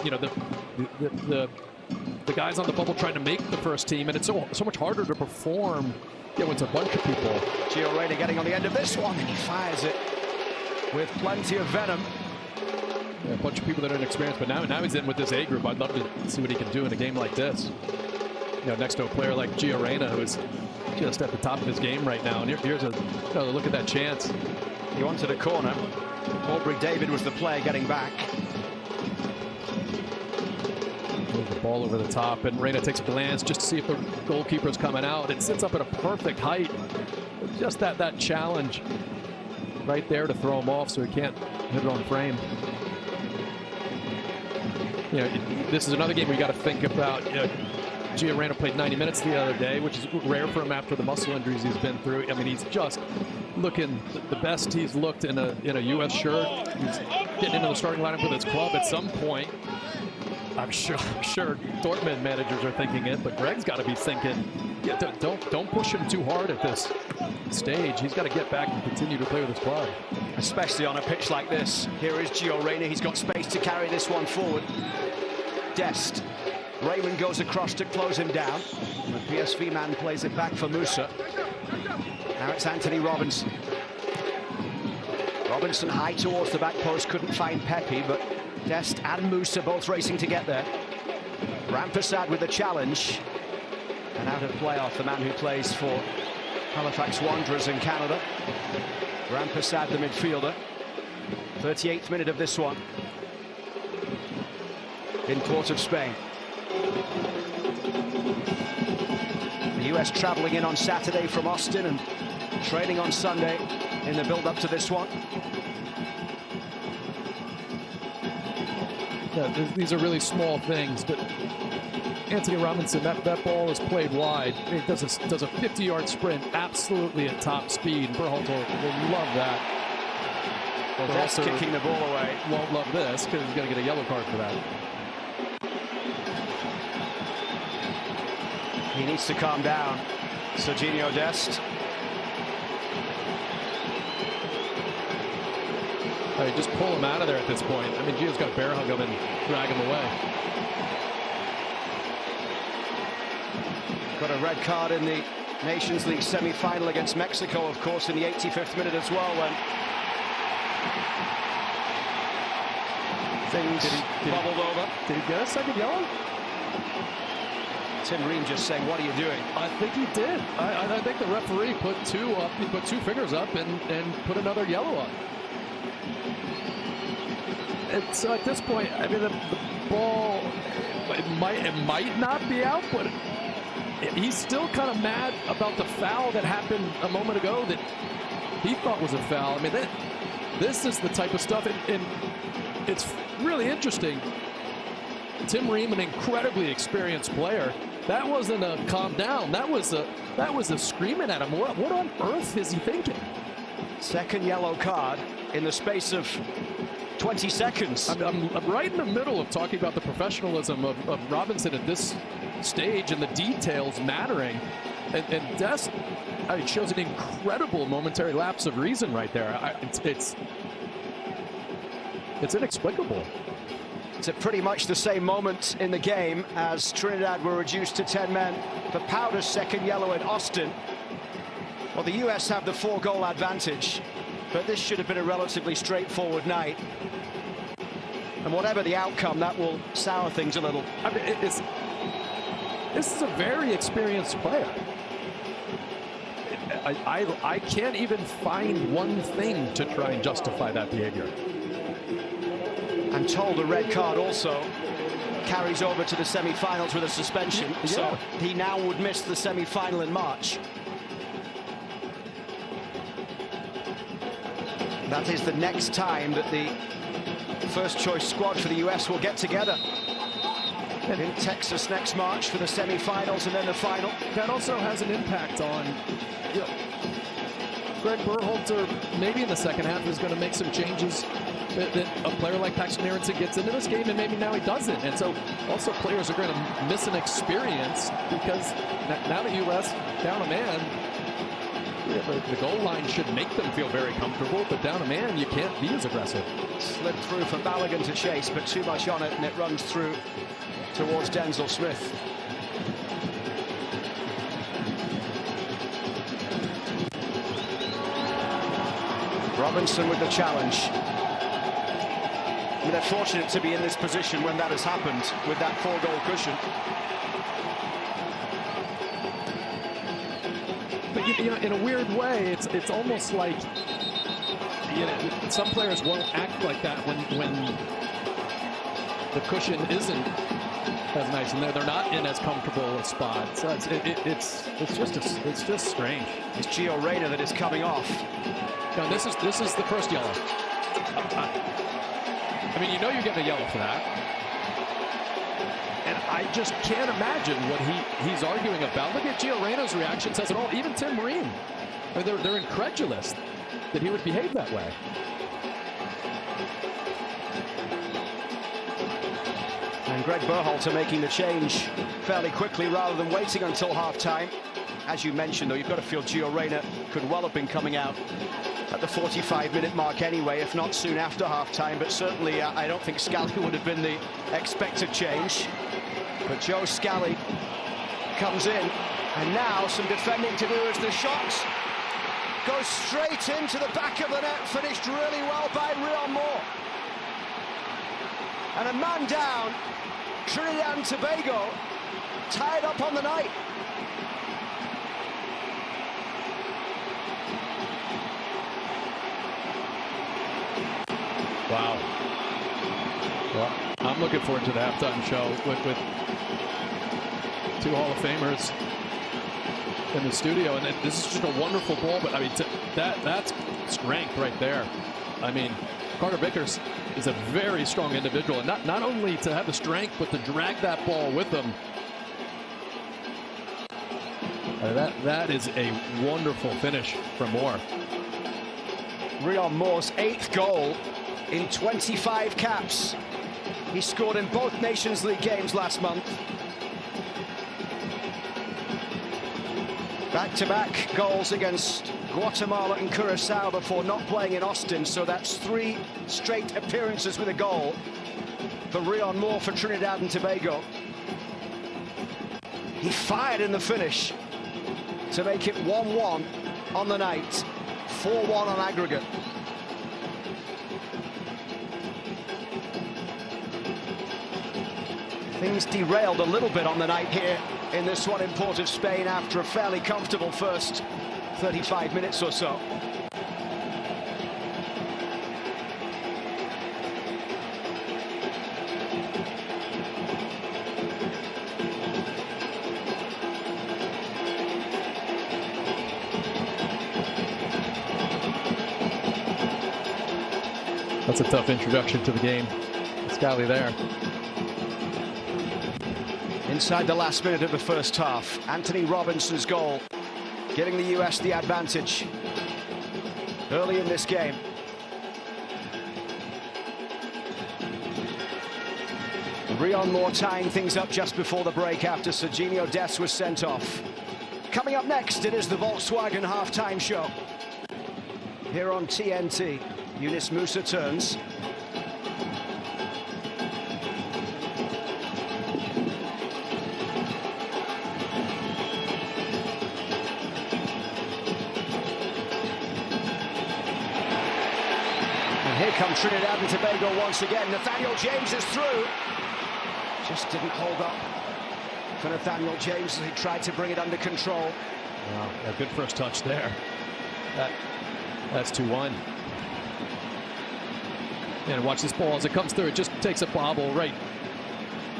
guys on the bubble trying to make the first team, and it's so much harder to perform when it's a bunch of people. Gio Reyna getting on the end of this one, and he fires it with plenty of venom. Yeah, a bunch of people that are inexperienced, but now he's in with this A group. I'd love to see what he can do in a game like this. Next to a player like Gio Reyna, who is just at the top of his game right now. And here's a look at that chance. He wanted a corner. Aubrey David was the player getting back. The ball over the top, and Reyna takes a glance just to see if the goalkeeper's coming out. It sits up at a perfect height. Just that challenge right there to throw him off so he can't hit it on frame. This is another game where you got to think about. Gio Reyna played 90 minutes the other day, which is rare for him after the muscle injuries he's been through. I mean, he's just looking the best he's looked in a U.S. shirt. He's getting into the starting lineup with his club at some point. I'm sure Dortmund managers are thinking it, but Greg's got to be thinking, don't push him too hard at this stage. He's got to get back and continue to play with his club. Especially on a pitch like this. Here is Gio Reyna. He's got space to carry this one forward. Dest. Raymond goes across to close him down. The PSV man plays it back for Musa. Now it's Anthony Robinson. Robinson high towards the back post, couldn't find Pepe, but Dest and Musa both racing to get there. Rampersad with the challenge. And out of play off the man who plays for Halifax Wanderers in Canada. Rampersad, the midfielder. 38th minute of this one. In Port of Spain. The US travelling in on Saturday from Austin and training on Sunday in the build-up to this one. Yeah, these are really small things, but Anthony Robinson, that ball is played wide. He does a 50-yard sprint, absolutely at top speed. Berhalter will love that. Well, that's kicking the ball away. Won't love this because he's going to get a yellow card for that. He needs to calm down. Serginho Dest. Just pull him out of there at this point. I mean, Gio's got to bear hug him and drag him away. Got a red card in the Nations League semi-final against Mexico, of course, in the 85th minute as well, when things bubbled over. Did he get a second yellow? Tim Ream just saying, what are you doing? I think he did. I think the referee put two up. He put two fingers up and put another yellow up. It's at this point, I mean, the ball, it might not be out, but he's still kind of mad about the foul that happened a moment ago that he thought was a foul. I mean, this is the type of stuff, and it's really interesting. Tim Ream, an incredibly experienced player, that wasn't a calm down. That was a screaming at him. What on earth is he thinking? Second yellow card in the space of 20 seconds. I'm right in the middle of talking about the professionalism of Robinson at this stage and the details mattering. And Dest, it shows an incredible momentary lapse of reason right there. It's inexplicable. It's at pretty much the same moment in the game as Trinidad were reduced to 10 men for Powder's second yellow in Austin. Well, the US have the 4-goal advantage, but this should have been a relatively straightforward night. And whatever the outcome, that will sour things a little. I mean, this is a very experienced player. I can't even find one thing to try and justify that behavior. I'm told the red card also carries over to the semi-finals with a suspension, yeah. So he now would miss the semi-final in March. That is the next time that the first-choice squad for the US will get together in Texas next March for the semi-finals and then the final. That also has an impact on, you know, Greg Berhalter maybe in the second half is going to make some changes that a player like Paxton Aronson gets into this game, and maybe now he doesn't. And so also players are going to miss an experience because now the U.S. down a man, the goal line should make them feel very comfortable, but down a man, you can't be as aggressive. Slipped through for Balogun to chase, but too much on it, and it runs through towards Denzel Smith. Robinson with the challenge. I mean, they're fortunate to be in this position when that has happened with that 4-goal cushion. But you know, in a weird way, it's almost like, you know, some players won't act like that when the cushion isn't as nice and they're not in as comfortable a spot. So it's just strange. It's Gio Reyna that is coming off. No, this is the first yellow. I mean, you know you're getting a yellow for that. And I just can't imagine what he's arguing about. Look at Gio Reyna's reaction, says it all. Even Tim Ream. I mean, they're incredulous that he would behave that way. And Greg Berhalter making the change fairly quickly rather than waiting until half-time. As you mentioned, though, you've got to feel Gio Reyna could well have been coming out at the 45-minute mark anyway, if not soon after half-time. But certainly, I don't think Scally would have been the expected change. But Joe Scally comes in, and now some defending to do as the shot goes straight into the back of the net, finished really well by Rion Moore. And a man down, Trinidad and Tobago tied up on the night. Wow. Well, I'm looking forward to the halftime show with two Hall of Famers in the studio, and this is just a wonderful ball. But I mean, that's strength right there. I mean, Carter Vickers is a very strong individual, and not only to have the strength, but to drag that ball with him. That is a wonderful finish from Moore. Rion Moore's 8th goal in 25 caps. He scored in both Nations League games last month. Back-to-back goals against Guatemala and Curacao before not playing in Austin, so that's 3 straight appearances with a goal for Rion Moore for Trinidad and Tobago. He fired in the finish to make it 1-1 on the night, 4-1 on aggregate. Things derailed a little bit on the night here in this one in Port of Spain after a fairly comfortable first 35 minutes or so. That's a tough introduction to the game. Scally there. Inside the last minute of the first half, Anthony Robinson's goal, giving the US the advantage early in this game. Rion Moore tying things up just before the break after Serginho Dest was sent off. Coming up next, it is the Volkswagen halftime show. Here on TNT, Yunus Musa turns. Here come Trinidad and Tobago once again. Nathaniel James is through. Just didn't hold up for Nathaniel James as he tried to bring it under control. Wow, a good first touch there. That's 2-1. And watch this ball as it comes through. It just takes a bobble right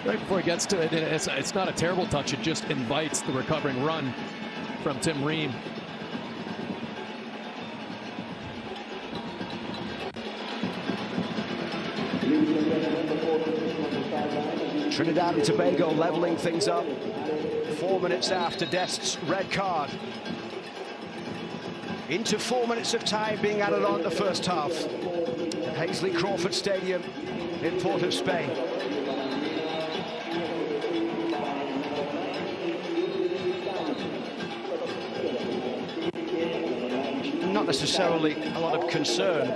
before it gets to it. It's not a terrible touch. It just invites the recovering run from Tim Ream. Trinidad and Tobago leveling things up 4 minutes after Dest's red card. Into 4 minutes of time being added on the first half at Hazley Crawford Stadium in Port of Spain. Not necessarily a lot of concern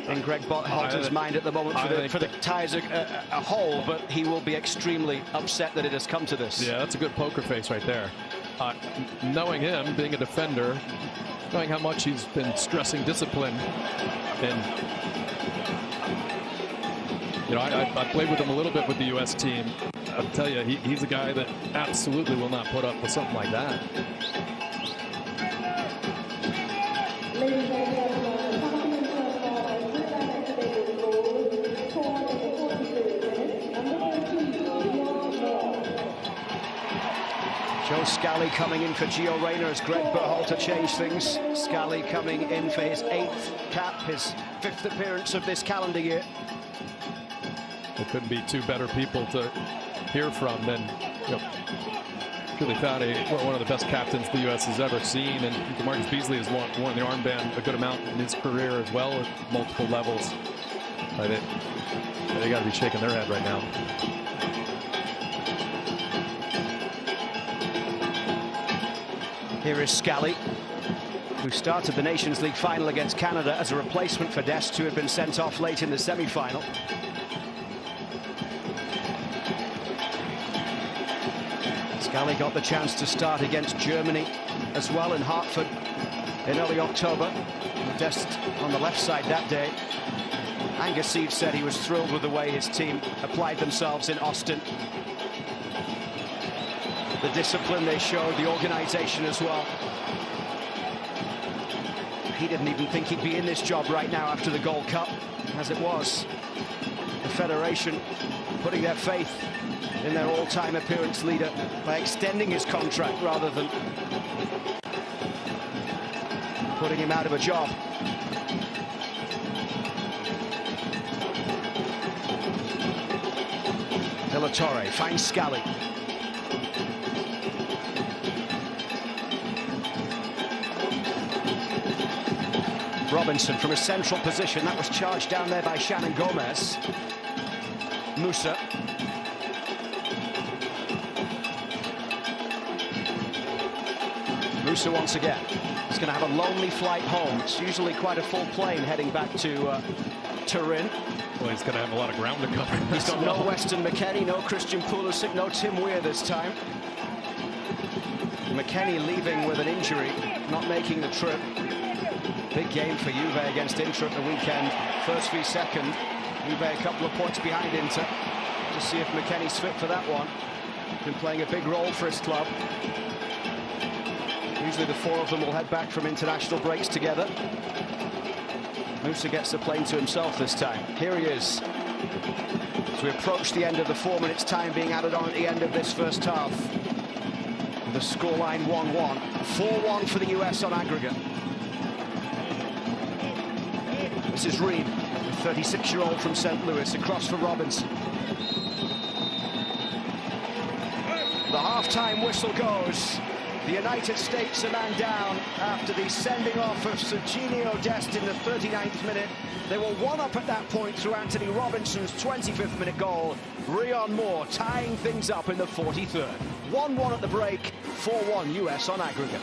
in Greg Halton's mind at the moment for the ties a whole, but he will be extremely upset that it has come to this. Yeah, that's a good poker face right there. Knowing him, being a defender, knowing how much he's been stressing discipline, and you know, I played with him a little bit with the U.S. team. I'll tell you, he's a guy that absolutely will not put up with something like that. Joe Scally coming in for Gio Reyna as Greg Berhalter changed things. Scally coming in for his 8th cap, his 5th appearance of this calendar year. There couldn't be two better people to hear from than, you know, really found one of the best captains the U.S. has ever seen, and DeMarcus Beasley has worn the armband a good amount in his career as well at multiple levels. But they got to be shaking their head right now. Here is Scally, who started the Nations League final against Canada as a replacement for Dest, who had been sent off late in the semi-final. Scally got the chance to start against Germany as well in Hartford in early October. Dest on the left side that day. Angus Seed said he was thrilled with the way his team applied themselves in Austin. The discipline they showed, the organisation as well. He didn't even think he'd be in this job right now after the Gold Cup, as it was. The Federation putting their faith in their all-time appearance leader by extending his contract rather than putting him out of a job. De La Torre finds Scally. Robinson from a central position. That was charged down there by Shannon Gomez. Musa. Musa once again. He's going to have a lonely flight home. It's usually quite a full plane heading back to Turin. Well, he's going to have a lot of ground to cover. He's got no Weston McKennie, no Christian Pulisic, no Tim Weir this time. McKennie leaving with an injury, not making the trip. Big game for Juve against Inter at the weekend. First v second. Juve a couple of points behind Inter. To see if McKennie's fit for that one. Been playing a big role for his club. Usually the four of them will head back from international breaks together. Musa gets the plane to himself this time. Here he is. As we approach the end of the 4 minutes time being added on at the end of this first half. The scoreline 1-1. 4-1 for the US on aggregate. This is Reed, the 36-year-old from St. Louis, across for Robinson. The half-time whistle goes. The United States a man down after the sending off of Serginho Dest in the 39th minute. They were one up at that point through Anthony Robinson's 25th minute goal. Rion Moore tying things up in the 43rd. 1-1 at the break, 4-1 US on aggregate.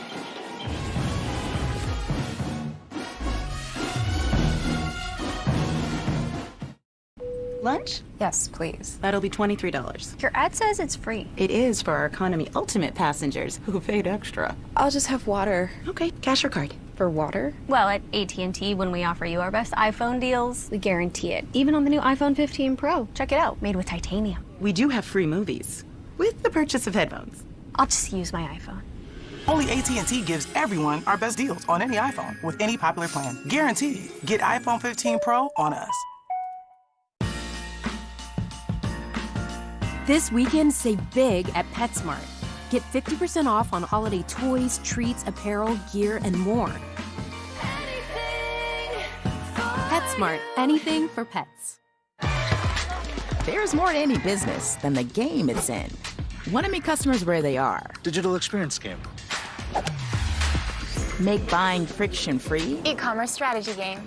Lunch? Yes, please. That'll be $23. Your ad says it's free. It is for our economy ultimate passengers who paid extra. I'll just have water. Okay, cash or card? For water? Well, at AT&T, when we offer you our best iPhone deals, we guarantee it. Even on the new iPhone 15 Pro. Check it out, made with titanium. We do have free movies, with the purchase of headphones. I'll just use my iPhone. Only AT&T gives everyone our best deals on any iPhone with any popular plan. Guaranteed. Get iPhone 15 Pro on us. This weekend, save big at PetSmart. Get 50% off on holiday toys, treats, apparel, gear, and more. PetSmart, anything for pets. There's more to any business than the game it's in. Want to meet customers where they are. Digital experience game. Make buying friction-free. E-commerce strategy game.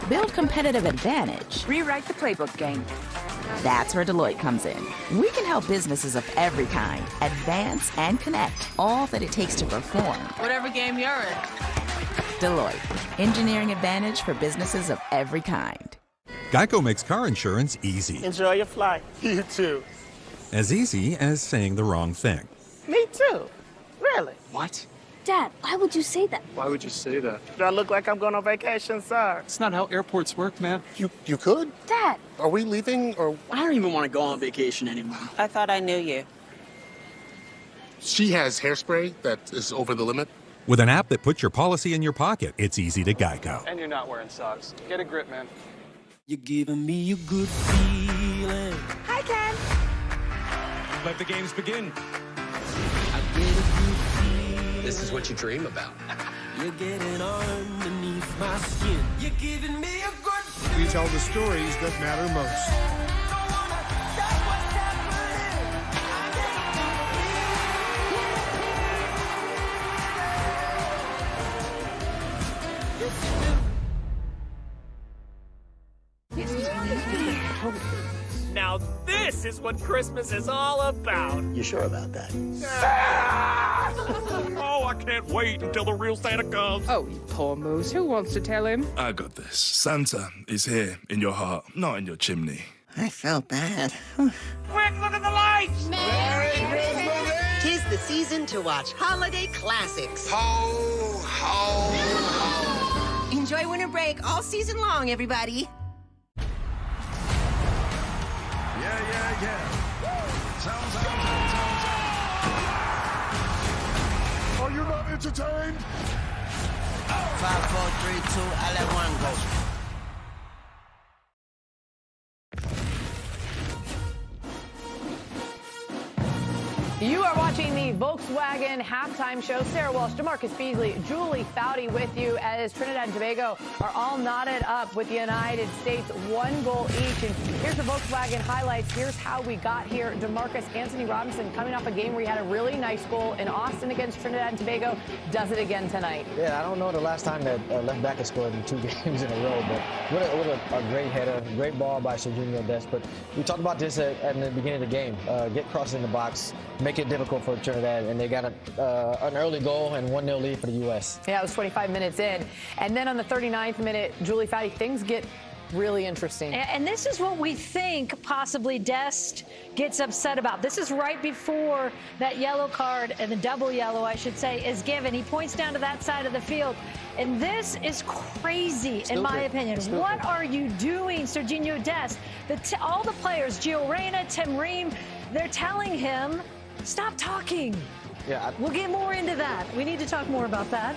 Build competitive advantage. Rewrite the playbook game. That's where Deloitte comes in. We can help businesses of every kind advance and connect all that it takes to perform. Whatever game you're in. Deloitte, engineering advantage for businesses of every kind. Geico makes car insurance easy. Enjoy your flight. You too. As easy as saying the wrong thing. Me too. Really? What? Dad, why would you say that? Why would you say that? Do I look like I'm going on vacation, sir? It's not how airports work, man. You could? Dad! Are we leaving or? I don't even want to go on vacation anymore. I thought I knew you. She has hairspray that is over the limit. With an app that puts your policy in your pocket, it's easy to Geico. And you're not wearing socks. Get a grip, man. You're giving me a good feeling. Hi, Ken. Let the games begin. I get a good feeling. This is what you dream about. You're getting underneath my skin. You're giving me a good feeling. We tell the stories that matter most. Now this is what Christmas is all about. You sure about that? Ah! Oh, I can't wait until the real Santa comes. Oh, you poor moose. Who wants to tell him? I got this. Santa is here in your heart, not in your chimney. I felt bad. Quick, look at the lights! Merry Christmas! 'Tis the season to watch holiday classics. Ho, ho, ho. Enjoy winter break all season long, everybody. Yeah. Sounds. Are you not entertained? 5, 4, 3, 2, I let one go. You are watching the Volkswagen halftime show. Sarah Walsh, DeMarcus Beasley, Julie Foudy with you as Trinidad and Tobago are all knotted up with the United States, 1 goal each. And here's the Volkswagen highlights. Here's how we got here. DeMarcus Anthony Robinson coming off a game where he had a really nice goal in Austin against Trinidad and Tobago. Does it again tonight. Yeah, I don't know the last time that left back has scored in 2 games in a row, but what a great header, great ball by Serginho Dest. But we talked about this at the beginning of the game. Get crossed in the box, make it difficult for Trinidad, and they got an early goal and 1-0 lead for the U.S. Yeah, it was 25 minutes in. And then on the 39th minute, Julie Foudy, things get really interesting. And this is what we think possibly Dest gets upset about. This is right before that yellow card, and the double yellow, I should say, is given. He points down to that side of the field. And this is crazy, in my opinion. What are you doing, Serginho Dest? All the players, Gio Reyna, Tim Ream, they're telling him, stop talking. Yeah, we'll get more into that. We need to talk more about that.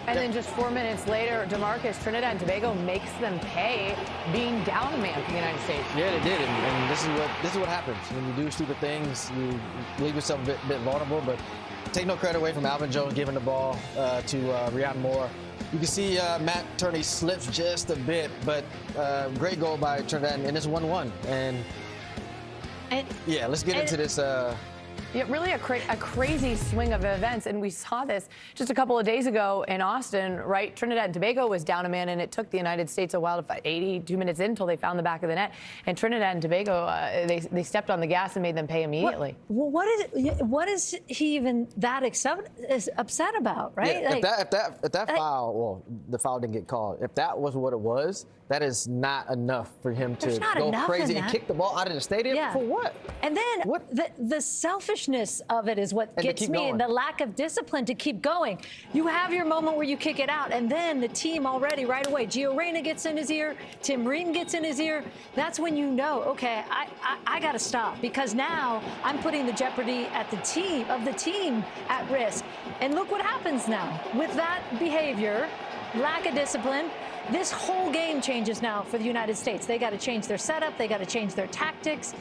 And then just 4 minutes later, DeMarcus, Trinidad and Tobago makes them pay being down a man for the United States. Yeah, they did, and this is what happens when you do stupid things. You leave yourself a bit vulnerable, but take no credit away from Alvin Jones giving the ball to Rhian Moore. You can see Matt Turney slips just a bit, but great goal by Trinidad, and it's 1-1. And yeah, let's get into this. Yeah, really a crazy swing of events, and we saw this just a couple of days ago in Austin, right? Trinidad and Tobago was down a man, and it took the United States a while to fight, 82 minutes in until they found the back of the net. And Trinidad and Tobago, they stepped on the gas and made them pay immediately. What is he even that upset about, right? Yeah, if that foul, well, the foul didn't get called. If that was what it was, that is not enough for him to go crazy and kick the ball out of the stadium. For what? And then the selfishness of it is what gets me, and the lack of discipline to keep going. You have your moment where you kick it out, and then the team already right away. Gio Reyna gets in his ear, Tim Ream gets in his ear. That's when you know, okay, I got to stop, because now I'm putting the jeopardy of the team at risk. And look what happens now with that behavior, lack of discipline. This whole game changes now for the United States. They got to change their setup. They got to change their tactics.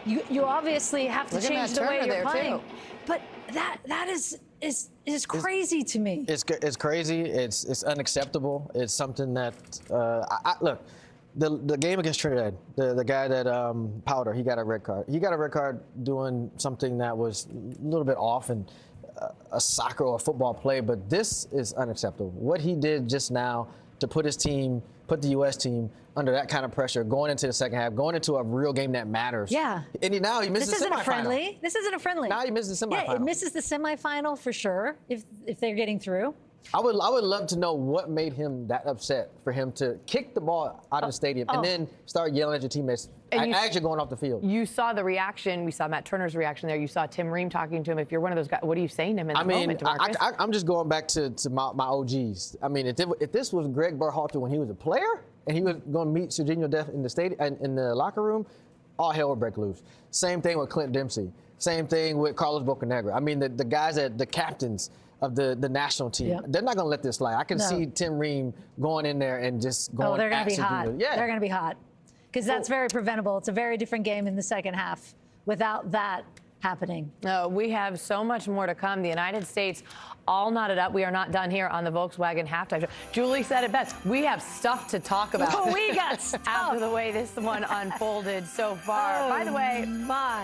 You obviously have to change the way you're playing. But that is crazy to me. It's crazy. It's unacceptable. It's something that look. The game against Trinidad, the guy that Powder, he got a red card. He got a red card doing something that was a little bit off in a soccer or a football play. But this is unacceptable. What he did just now to put the U.S. team under that kind of pressure, going into the second half, going into a real game that matters. Yeah. And now he misses the semifinal. This isn't a friendly. Now he misses the semifinal. Yeah, it misses the semifinal for sure if they're getting through. I would love to know what made him that upset for him to kick the ball out of the stadium and then start yelling at your teammates as you're going off the field. You saw the reaction. We saw Matt Turner's reaction there. You saw Tim Ream talking to him. If you're one of those guys, what are you saying to him in that moment, DeMarcus? I'm just going back to my OGs. I mean, if this was Greg Berhalter when he was a player and he was going to meet Serginho Dest in the stadium and in the locker room, all hell would break loose. Same thing with Clint Dempsey. Same thing with Carlos Bocanegra. I mean, the guys the captains of the national team. They're not going to let this slide. I can see Tim Ream going in there and just going. Oh, they're going to be hot. Yeah. They're going to be hot. Because that's very preventable. It's a very different game in the second half without that happening. No, we have so much more to come. The United States all knotted up. We are not done here on the Volkswagen halftime show. Julie said it best. We have stuff to talk about. Oh, we got stuff. After the way this one unfolded so far. Oh, by the way,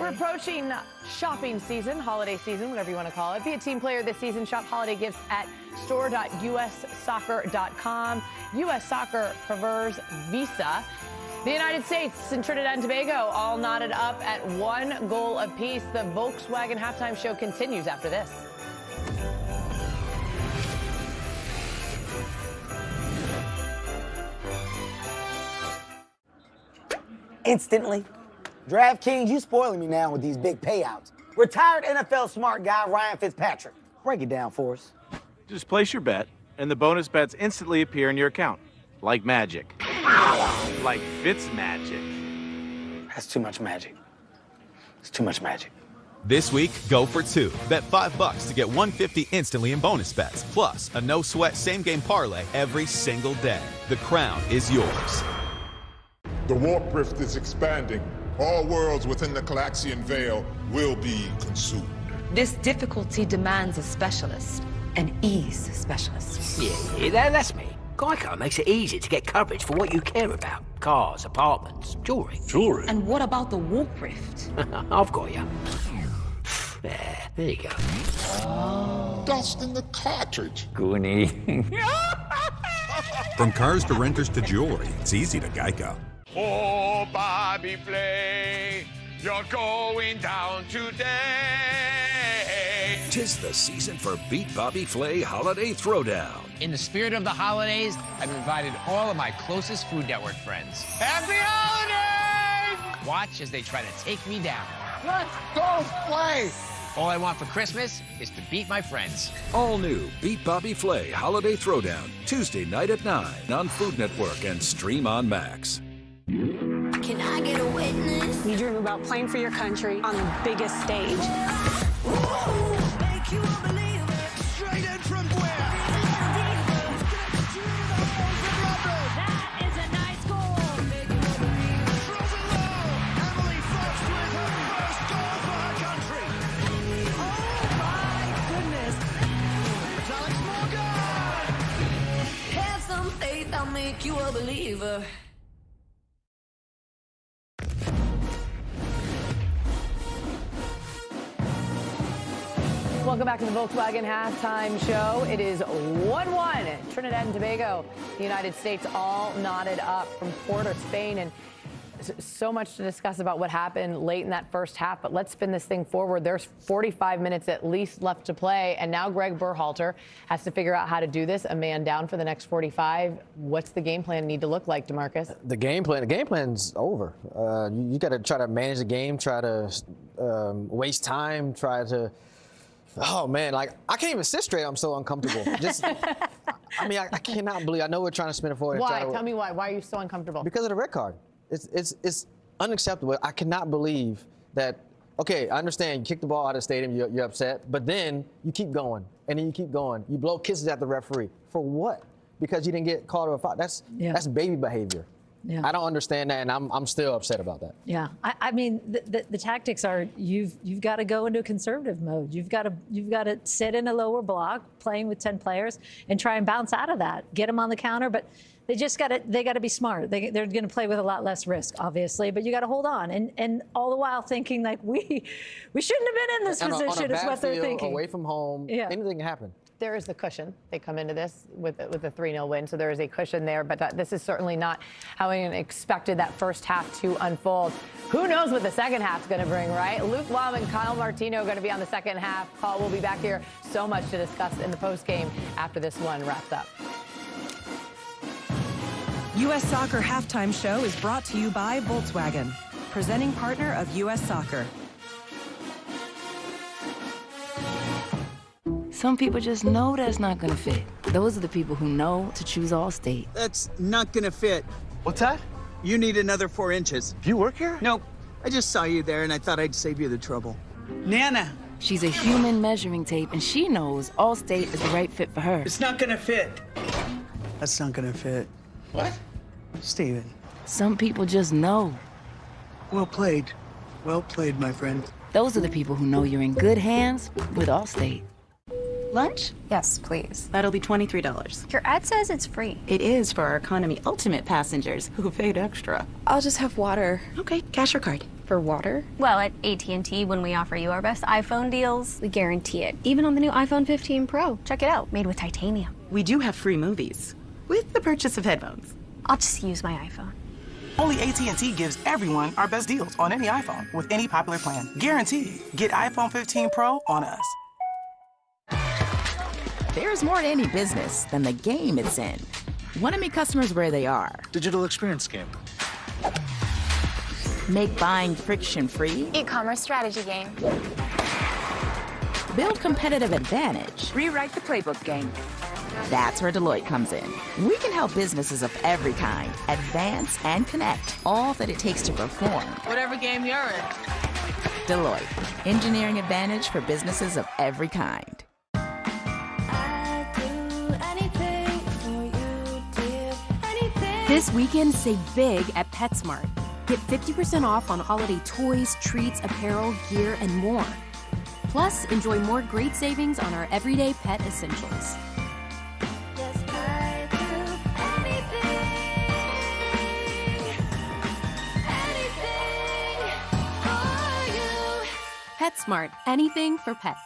we're approaching shopping season, holiday season, whatever you want to call it. Be a team player this season. Shop holiday gifts at store.ussoccer.com. U.S. Soccer prefers Visa. The United States and Trinidad and Tobago all knotted up at 1 goal apiece. The Volkswagen halftime show continues after this. instantly. DraftKings, you spoiling me now with these big payouts. Retired NFL smart guy Ryan Fitzpatrick. Break it down for us. Just place your bet, and the bonus bets instantly appear in your account. Like magic. Like Fitz magic. That's too much magic. It's too much magic. This week, go for two. Bet $5 to get $150 instantly in bonus bets. Plus, a no-sweat same-game parlay every single day. The crown is yours. The warp rift is expanding. All worlds within the Calaxian Veil will be consumed. This difficulty demands a specialist, an ease specialist. Yeah, that's me. Geico makes it easy to get coverage for what you care about. Cars, apartments, jewelry. Jewelry? And what about the warp rift? I've got you. There you go. Dust in the cartridge. Goonie. From cars to renters to jewelry, it's easy to Geico. Oh, Bobby Flay, you're going down today. 'Tis the season for Beat Bobby Flay Holiday Throwdown. In the spirit of the holidays, I've invited all of my closest Food Network friends. Happy holidays! Watch as they try to take me down. Let's go play! All I want for Christmas is to beat my friends. All new Beat Bobby Flay Holiday Throwdown, Tuesday night at 9 on Food Network and stream on Max. Can I get a witness? You dream about playing for your country on the biggest stage. Straight in from where? That is a nice goal. Frozen low. Emily Frost with her first goal for her country. Oh my goodness. It's Alex Morgan. Have some faith, I'll make you a believer. Welcome back to the Volkswagen Halftime Show. It is 1-1. Trinidad and Tobago, the United States, all knotted up from Puerta Espana. And so much to discuss about what happened late in that first half, but let's spin this thing forward. There's 45 minutes at least left to play, and now Greg Berhalter has to figure out how to do this, a man down for the next 45. What's the game plan need to look like, DeMarcus? The game plan's over. You got to try to manage the game, try to waste time, try to. Oh man, like I can't even sit straight. I'm so uncomfortable. I cannot believe. I know we're trying to spin it forward. Why? Tell me why. Why are you so uncomfortable? Because of the red card. It's unacceptable. I cannot believe that. Okay, I understand you kick the ball out of the stadium, you're upset, but then you keep going, and then you keep going. You blow kisses at the referee for what? Because you didn't get called to a foul. That's baby behavior. Yeah. I don't understand that, and I'm still upset about that. Yeah, I mean the tactics are you've got to go into a conservative mode. You've got to sit in a lower block, playing with 10 players, and try and bounce out of that. Get them on the counter, but they got to be smart. They're going to play with a lot less risk, obviously, but you got to hold on, and all the while thinking like we shouldn't have been in this position is what they're thinking. Away from home, anything can happen. There is the cushion. They come into this with a 3-0 win, so there is a cushion there. But this is certainly not how we expected that first half to unfold. Who knows what the second half's going to bring, right? Luke Lum and Kyle Martino are going to be on the second half. Paul will be back here. So much to discuss in the postgame after this one wraps up. U.S. Soccer Halftime Show is brought to you by Volkswagen, presenting partner of U.S. Soccer. Some people just know that's not gonna fit. Those are the people who know to choose Allstate. That's not gonna fit. What's that? You need another 4 inches. You work here? Nope. I just saw you there and I thought I'd save you the trouble. Nana. She's a human measuring tape, and she knows Allstate is the right fit for her. It's not gonna fit. That's not gonna fit. What? Steven. Some people just know. Well played. Well played, my friend. Those are the people who know you're in good hands with Allstate. Lunch? Yes, please. That'll be $23. Your ad says it's free. It is for our Economy Ultimate passengers who paid extra. I'll just have water. Okay, cash or card. For water? Well, at AT&T, when we offer you our best iPhone deals, we guarantee it. Even on the new iPhone 15 Pro. Check it out, made with titanium. We do have free movies with the purchase of headphones. I'll just use my iPhone. Only AT&T gives everyone our best deals on any iPhone with any popular plan. Guaranteed. Get iPhone 15 Pro on us. There's more to any business than the game it's in. Want to meet customers where they are. Digital experience game. Make buying friction-free. E-commerce strategy game. Build competitive advantage. Rewrite the playbook game. That's where Deloitte comes in. We can help businesses of every kind advance and connect all that it takes to perform. Whatever game you're in. Deloitte, engineering advantage for businesses of every kind. This weekend, save big at PetSmart. Get 50% off on holiday toys, treats, apparel, gear, and more. Plus, enjoy more great savings on our everyday pet essentials. PetSmart, anything for pets.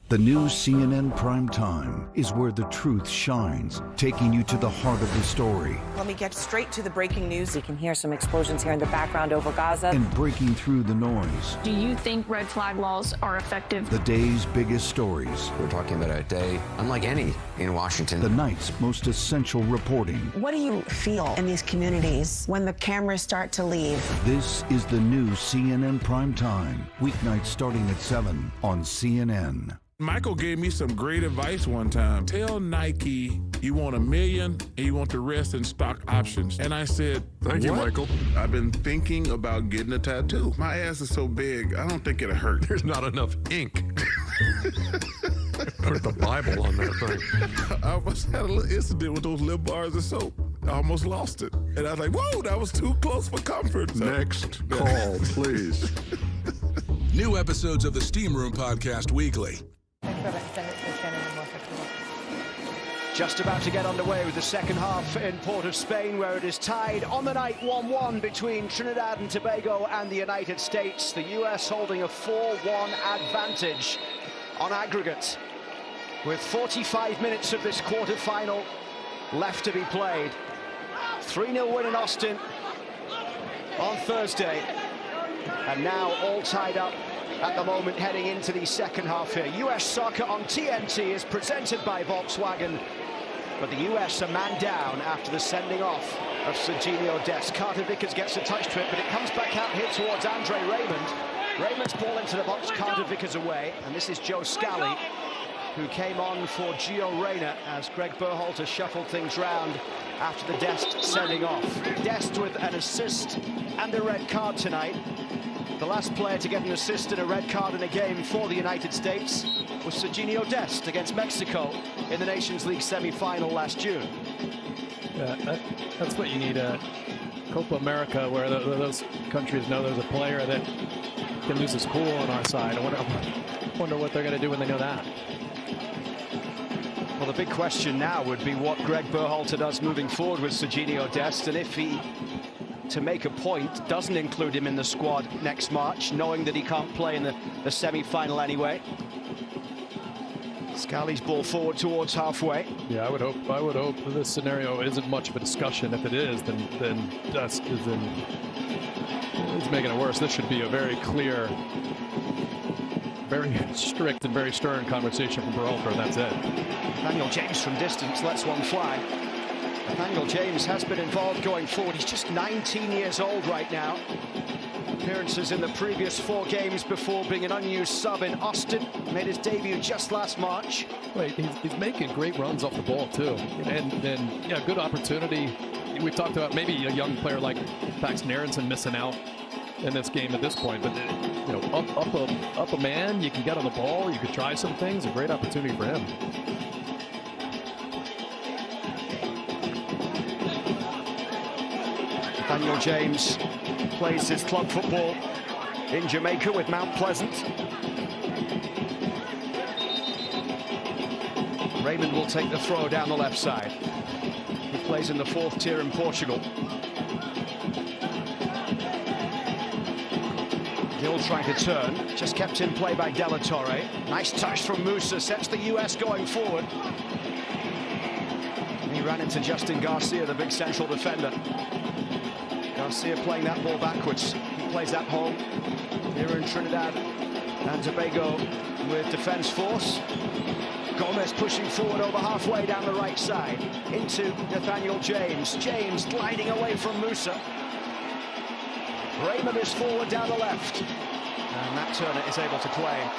The new CNN Prime Time is where the truth shines, taking you to the heart of the story Let me get straight to the breaking news. You can hear some explosions here in the background over Gaza. and breaking through the noise. Do you think red flag laws are effective? The day's biggest stories. We're talking about a day unlike any in Washington. The night's most essential reporting. What do you feel in these communities when the cameras start to leave? This is the new CNN Prime Time, weeknights starting at 7 on CNN. Michael gave me some great advice one time. Tell Nike you want $1 million and you want the rest in stock options. And I said, Thank you, Michael. I've been thinking about getting a tattoo. My ass is so big, I don't think it'll hurt. There's not enough ink. Put the Bible on that thing. I almost had a little incident with those little bars of soap. I almost lost it. And I was like, whoa, that was too close for comfort. So, Next call, please. New episodes of the Steam Room Podcast weekly. Just about to get underway with the second half in Port of Spain, where it is tied on the night 1-1 between Trinidad and Tobago and the United States. The US holding a 4-1 advantage on aggregate, with 45 minutes of this quarterfinal left to be played. 3-0 win in Austin on Thursday, and now all tied up at the moment heading into the second half here. US Soccer on TNT is presented by Volkswagen, but the US a man down after the sending off of Serginho Dest. Carter Vickers gets a touch to it, but it comes back out here towards Andre Raymond. Raymond's ball into the box, Carter Vickers away, and this is Joe Scally, who came on for Gio Reyna as Greg Berhalter shuffled things round after the Dest sending off. Dest with an assist and a red card tonight. The last player to get an assist and a red card in a game for the United States was Serginho Dest against Mexico in the Nations League semi-final last June. Yeah, that's what you need at Copa America, where those countries know there's a player that can lose his cool on our side. I wonder what they're going to do when they know that. Well, the big question now would be what Greg Berhalter does moving forward with Serginho Dest, and if he, to make a point, doesn't include him in the squad next March, knowing that he can't play in the semi-final anyway. Scally's ball forward towards halfway. Yeah, I would hope this scenario isn't much of a discussion. If it is, then Dest is it's making it worse. This should be a very clear, very strict and very stern conversation from Berhalter, and that's it. Nathaniel James from distance lets one fly. Nathaniel James has been involved going forward. He's just 19 years old right now. Appearances in the previous 4 games before being an unused sub in Austin. Made his debut just last March. Wait, he's making great runs off the ball too, and yeah, good opportunity. We've talked about maybe a young player like Paxton Aronson missing out in this game at this point, but you know, up a man, you can get on the ball, you could try some things. A great opportunity for him. Nathaniel James plays his club football in Jamaica with Mount Pleasant. Raymond will take the throw down the left side. He plays in the 4th tier in Portugal. Gill trying to turn, just kept in play by De La Torre. Nice touch from Musa, sets the US going forward. He ran into Justin Garcia, the big central defender. Garcia playing that ball backwards. He plays that home here in Trinidad and Tobago with defense force. Gomez pushing forward over halfway down the right side into Nathaniel James. James gliding away from Musa. Raymond is forward down the left. And Matt Turner is able to play.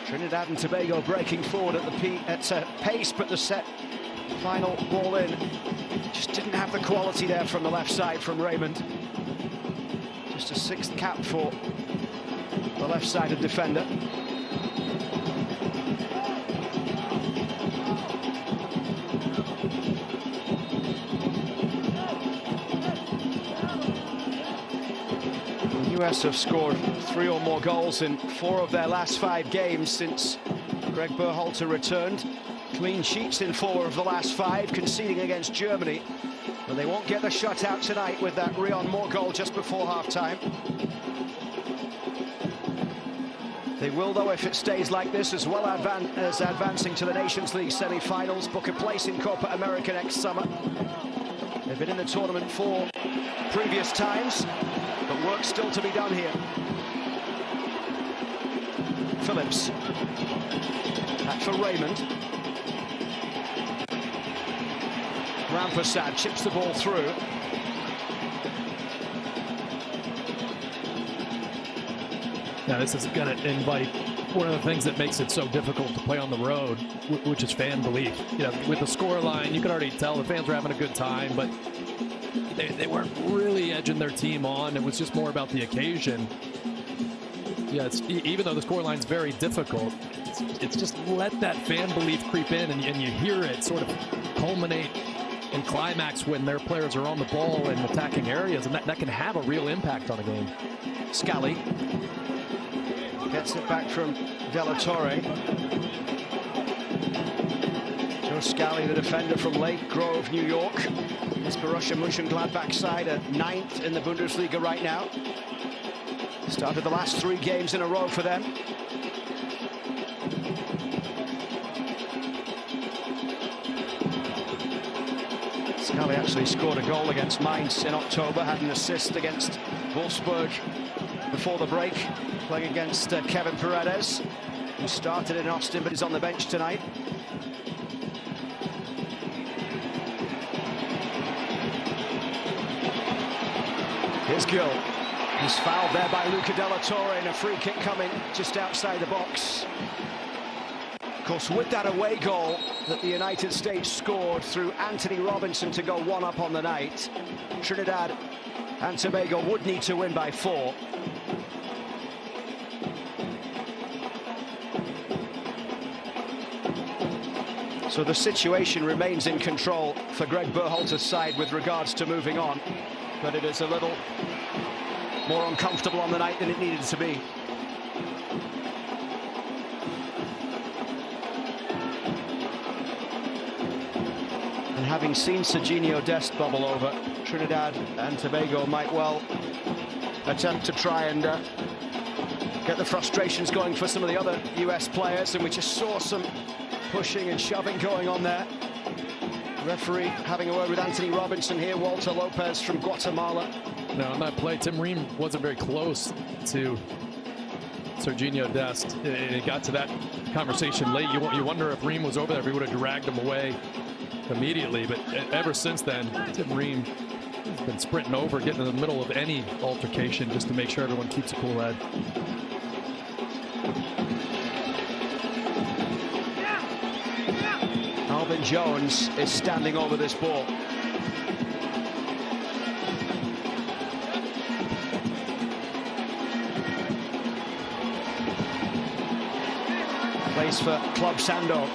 Trinidad and Tobago breaking forward at the pace, but the set final ball in. Just didn't have the quality there from the left side from Raymond. Just a sixth cap for the left-sided defender. The US have scored 3 or more goals in 4 of their last 5 games since Greg Berhalter returned. Clean sheets in 4 of the last 5, conceding against Germany. But they won't get the shutout tonight with that Rion Moore goal just before half-time. They will, though, if it stays like this, as well as advancing to the Nations League semi-finals, book a place in Copa America next summer. They've been in the tournament 4 previous times, but work still to be done here. Phillips. Back for Raymond. Rampersad chips the ball through. Now this is going to invite one of the things that makes it so difficult to play on the road, which is fan belief. You know, with the score line, you can already tell the fans are having a good time, but they weren't really edging their team on. It was just more about the occasion. Yeah, even though the score line's very difficult, it's just let that fan belief creep in, and you hear it sort of culminate and climax when their players are on the ball in attacking areas, and that can have a real impact on a game. Scally gets it back from De La Torre. Joe Scally, the defender from Lake Grove, New York. It's Borussia Mönchengladbach side at 9th in the Bundesliga right now. Started the last 3 games in a row for them. Scally actually scored a goal against Mainz in October, had an assist against Wolfsburg before the break, playing against Kevin Paredes, who started in Austin but is on the bench tonight. Here's Gill. He's fouled there by Luca De La Torre, and a free kick coming just outside the box. Of course, with that away goal that the United States scored through Anthony Robinson to go 1-up on the night, Trinidad and Tobago would need to win by 4. So the situation remains in control for Greg Berhalter's side with regards to moving on, but it is a little more uncomfortable on the night than it needed to be. And having seen Serginho Dest bubble over, Trinidad and Tobago might well attempt to try and get the frustrations going for some of the other US players, and we just saw some pushing and shoving going on there. Referee having a word with Anthony Robinson here. Walter Lopez from Guatemala. No, on that play, Tim Ream wasn't very close to Serginho Dest. It got to that conversation late. You wonder if Ream was over there, if he would have dragged him away immediately. But ever since then, Tim Ream has been sprinting over, getting in the middle of any altercation just to make sure everyone keeps a cool head. Alvin Jones is standing over this ball. Plays for Club Sando.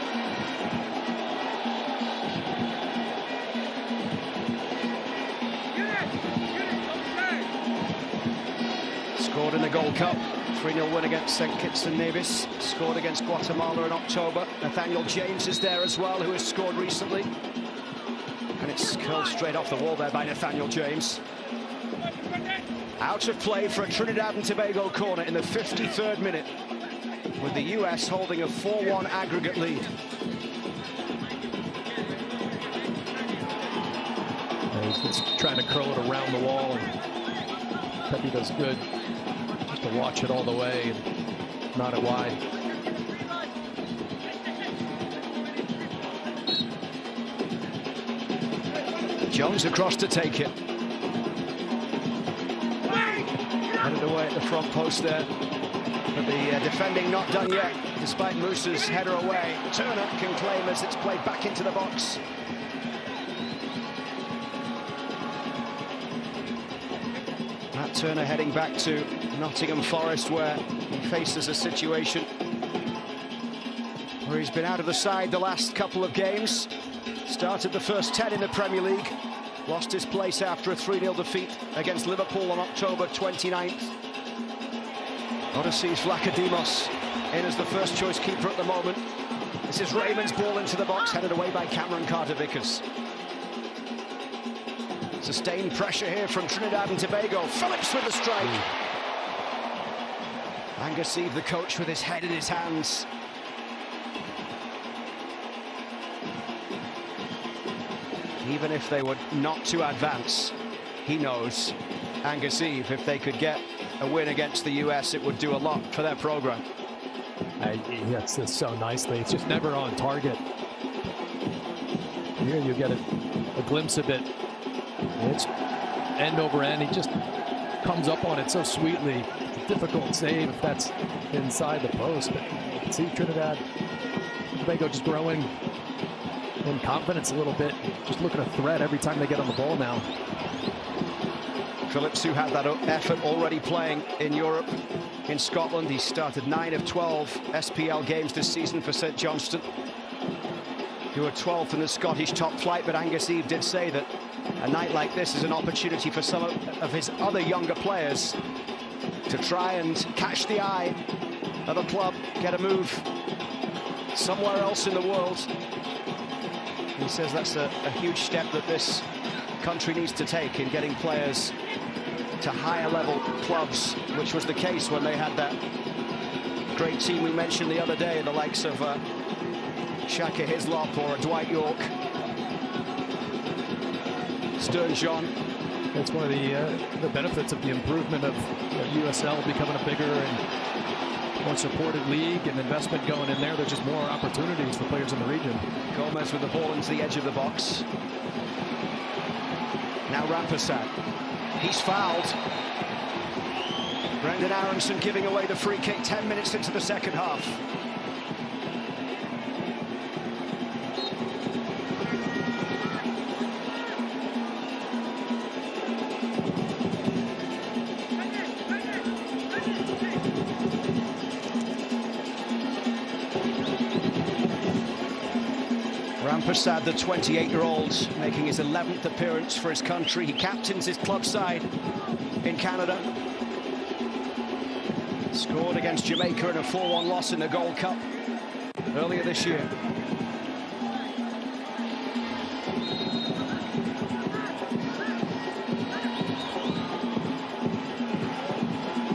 Scored in the Gold Cup. 3-0 win against St. Kitts and Nevis. Scored against Guatemala in October. Nathaniel James is there as well, who has scored recently. And it's curled straight off the wall there by Nathaniel James. Out of play for a Trinidad and Tobago corner in the 53rd minute, with the US holding a 4-1 aggregate lead. He's trying to curl it around the wall, and Pepe does good just to watch it all the way and not it wide. Jones across to take it. Headed away at the front post there. But the defending not done yet, despite Musa's header away. Turner can claim as it's played back into the box. Matt Turner heading back to Nottingham Forest, where he faces a situation where he's been out of the side the last couple of games. Started the first 10 in the Premier League. Lost his place after a 3-0 defeat against Liverpool on October 29th. Odysseus Vlachodimos in as the first choice keeper at the moment. This is Raymond's ball into the box, headed away by Cameron Carter-Vickers. Sustained pressure here from Trinidad and Tobago. Phillips with the strike. Angus Eve, the coach, with his head in his hands. Even if they were not to advance, he knows, Angus Eve, if they could get a win against the US, it would do a lot for their program. He hits this so nicely. It's just never on target. Here you get a glimpse of it. It's end over end. He just comes up on it so sweetly. It's a difficult save if that's inside the post. But you can see Trinidad Tobago just growing in confidence a little bit. Just looking a threat every time they get on the ball now. Phillips, who had that effort already playing in Europe, in Scotland. He started 9 of 12 SPL games this season for St Johnstone, who are 12th in the Scottish top flight. But Angus Eve did say that a night like this is an opportunity for some of his other younger players to try and catch the eye of a club, get a move somewhere else in the world. He says that's a huge step that this country needs to take in getting players to higher level clubs, which was the case when they had that great team we mentioned the other day, the likes of Shaka Hislop or Dwight York, Stern John. That's one of the benefits of the improvement of USL becoming a bigger and more supported league, and investment going in there. There's just more opportunities for players in the region. Gomez with the ball into the edge of the box. Now Rampersad. He's fouled. Brendan Aronson giving away the free kick 10 minutes into the second half. Rampersad, the 28-year-old, making his 11th appearance for his country. He captains his club side in Canada. Scored against Jamaica in a 4-1 loss in the Gold Cup earlier this year.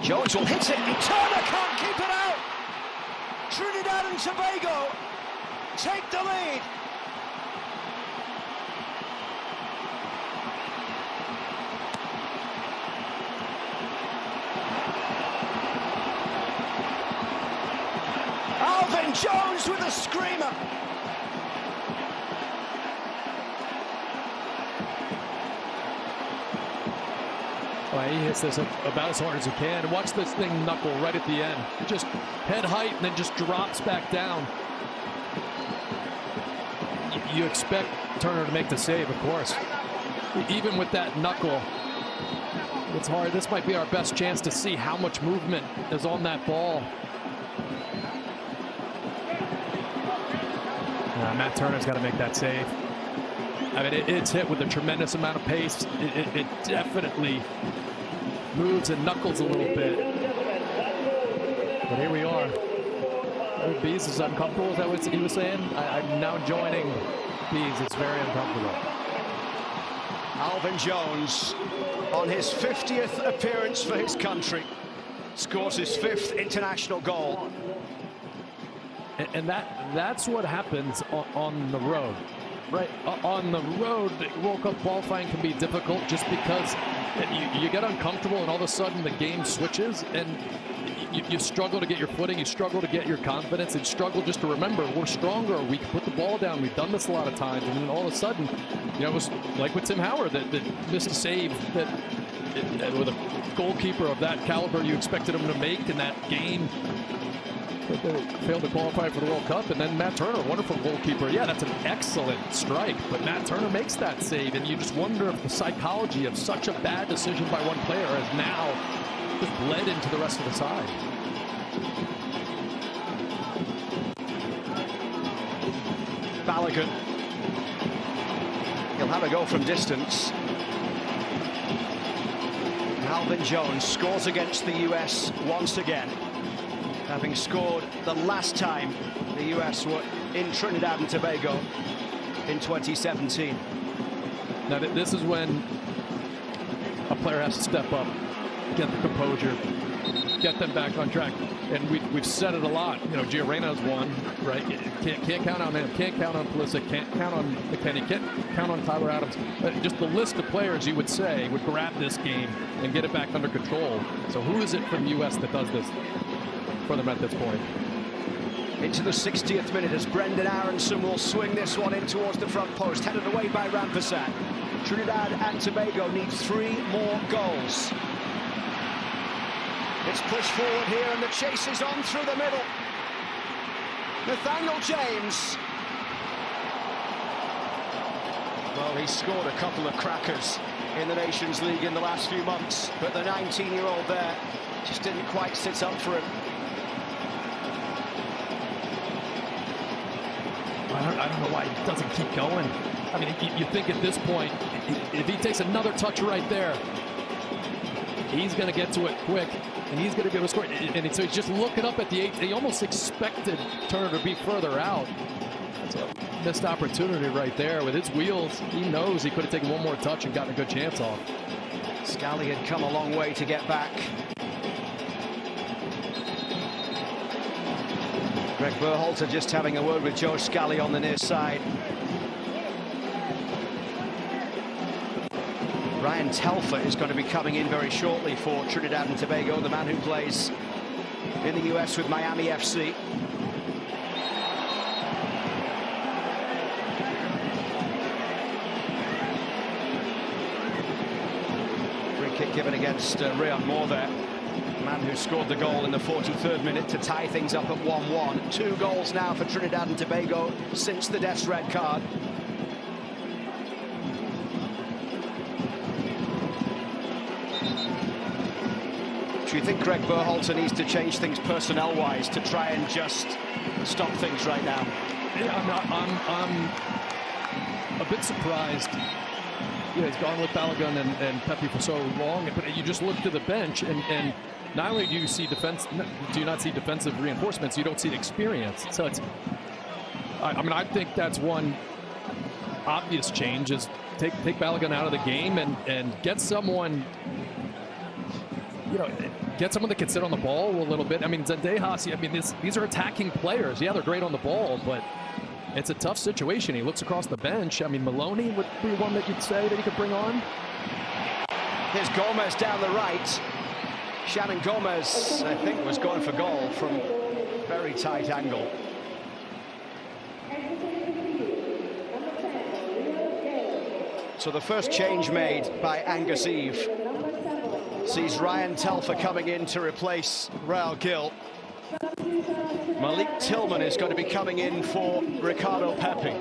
Jones will hit it, and Turner can't keep it out! Trinidad and Tobago take the lead. Alvin Jones with a screamer. Well, he hits this about as hard as he can. Watch this thing knuckle right at the end. Just head height and then just drops back down. You expect Turner to make the save, of course. Even with that knuckle, it's hard. This might be our best chance to see how much movement is on that ball. Matt Turner's got to make that save. I mean, it's hit with a tremendous amount of pace. It definitely moves and knuckles a little bit. But here we are. Bees is uncomfortable, is that what he was saying? I'm now joining Bees. It's very uncomfortable. Alvin Jones, on his 50th appearance for his country, scores his 5th international goal. And that's what happens on the road. Right, on the road, World Cup qualifying can be difficult just because you get uncomfortable and all of a sudden the game switches and you struggle to get your footing, you struggle to get your confidence, and struggle just to remember we're stronger, we can put the ball down, we've done this a lot of times, and then all of a sudden, it was like with Tim Howard that missed a save that with a goalkeeper of that caliber you expected him to make in that game. But they failed to qualify for the World Cup. And then Matt Turner, wonderful goalkeeper. Yeah, that's an excellent strike, but Matt Turner makes that save, and you just wonder if the psychology of such a bad decision by one player has now just bled into the rest of the side. Balogun. He'll have a go from distance. Alvin Jones scores against the US once again, having scored the last time the US were in Trinidad and Tobago in 2017. Now this is when a player has to step up, get the composure, get them back on track. And we've said it a lot. Gio Reyna's one, right? Can't count on him. Can't count on Pulisic. Can't count on McKennie. Can't count on Tyler Adams. Just the list of players you would say would grab this game and get it back under control. So who is it from the U.S. that does this for them at this point? Into the 60th minute as Brendan Aronson will swing this one in towards the front post, headed away by Rampersad. Trinidad and Tobago need 3 more goals. It's pushed forward here, and the chase is on through the middle. Nathaniel James. Well, he's scored a couple of crackers in the Nations League in the last few months, but the 19-year-old there just didn't quite sit up for him. I don't know why he doesn't keep going. I mean, you think at this point, if he takes another touch right there, he's going to get to it quick, and he's going to be able to score. And so he's just looking up at the 8. He almost expected Turner to be further out. That's a missed opportunity right there. With his wheels, he knows he could have taken one more touch and gotten a good chance off. Scally had come a long way to get back. Greg Berhalter just having a word with Joe Scally on the near side. Ryan Telfer is going to be coming in very shortly for Trinidad and Tobago, the man who plays in the US with Miami FC. Free kick given against Rayon Moore there. The man who scored the goal in the 43rd minute to tie things up at 1-1. 2 goals now for Trinidad and Tobago since the Dest red card. Do you think Greg Berhalter needs to change things personnel-wise to try and just stop things right now? Yeah, I'm a bit surprised. He's gone with Balogun and Pepe for so long, but you just look to the bench, and not only do you not see defensive reinforcements, you don't see the experience. So it's, I think that's one obvious change is take Balogun out of the game and get someone. Get someone that can sit on the ball a little bit. I mean, Zendejas, these are attacking players. Yeah, they're great on the ball, but it's a tough situation. He looks across the bench. I mean, Maloney would be one that you'd say that he could bring on. Here's Gomez down the right. Shannon Gomez, I think, was going for goal from a very tight angle. So the first change made by Angus Eve sees Ryan Telfer coming in to replace Raul Gil. Malik Tillman is going to be coming in for Ricardo Pepe.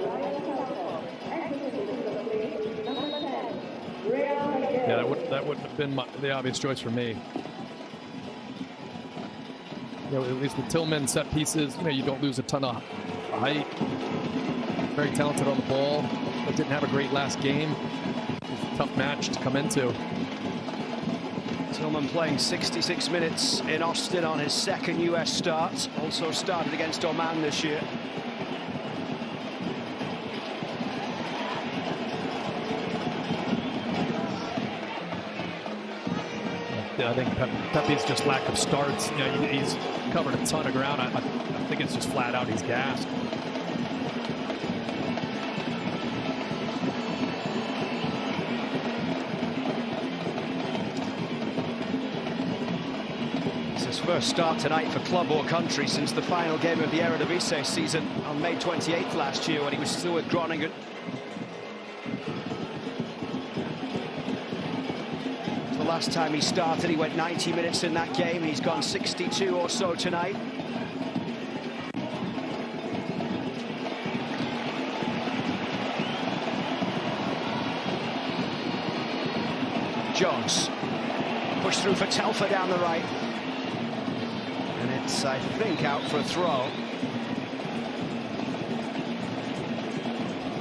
Yeah, that would have been the obvious choice for me. At least with Tillman set pieces, you don't lose a ton of height. Very talented on the ball, but didn't have a great last game. It's a tough match to come into. Tillman playing 66 minutes in Austin on his second US start. Also started against Oman this year. Yeah, I think Pepe's just lack of starts. He's covered a ton of ground. I think it's just flat out he's gassed. His first start tonight for club or country since the final game of the Eredivisie season on May 28th last year when he was still with Groningen. The last time he started, he went 90 minutes in that game. He's gone 62 or so tonight. Jones, push through for Telfer down the right. And it's, I think, out for a throw.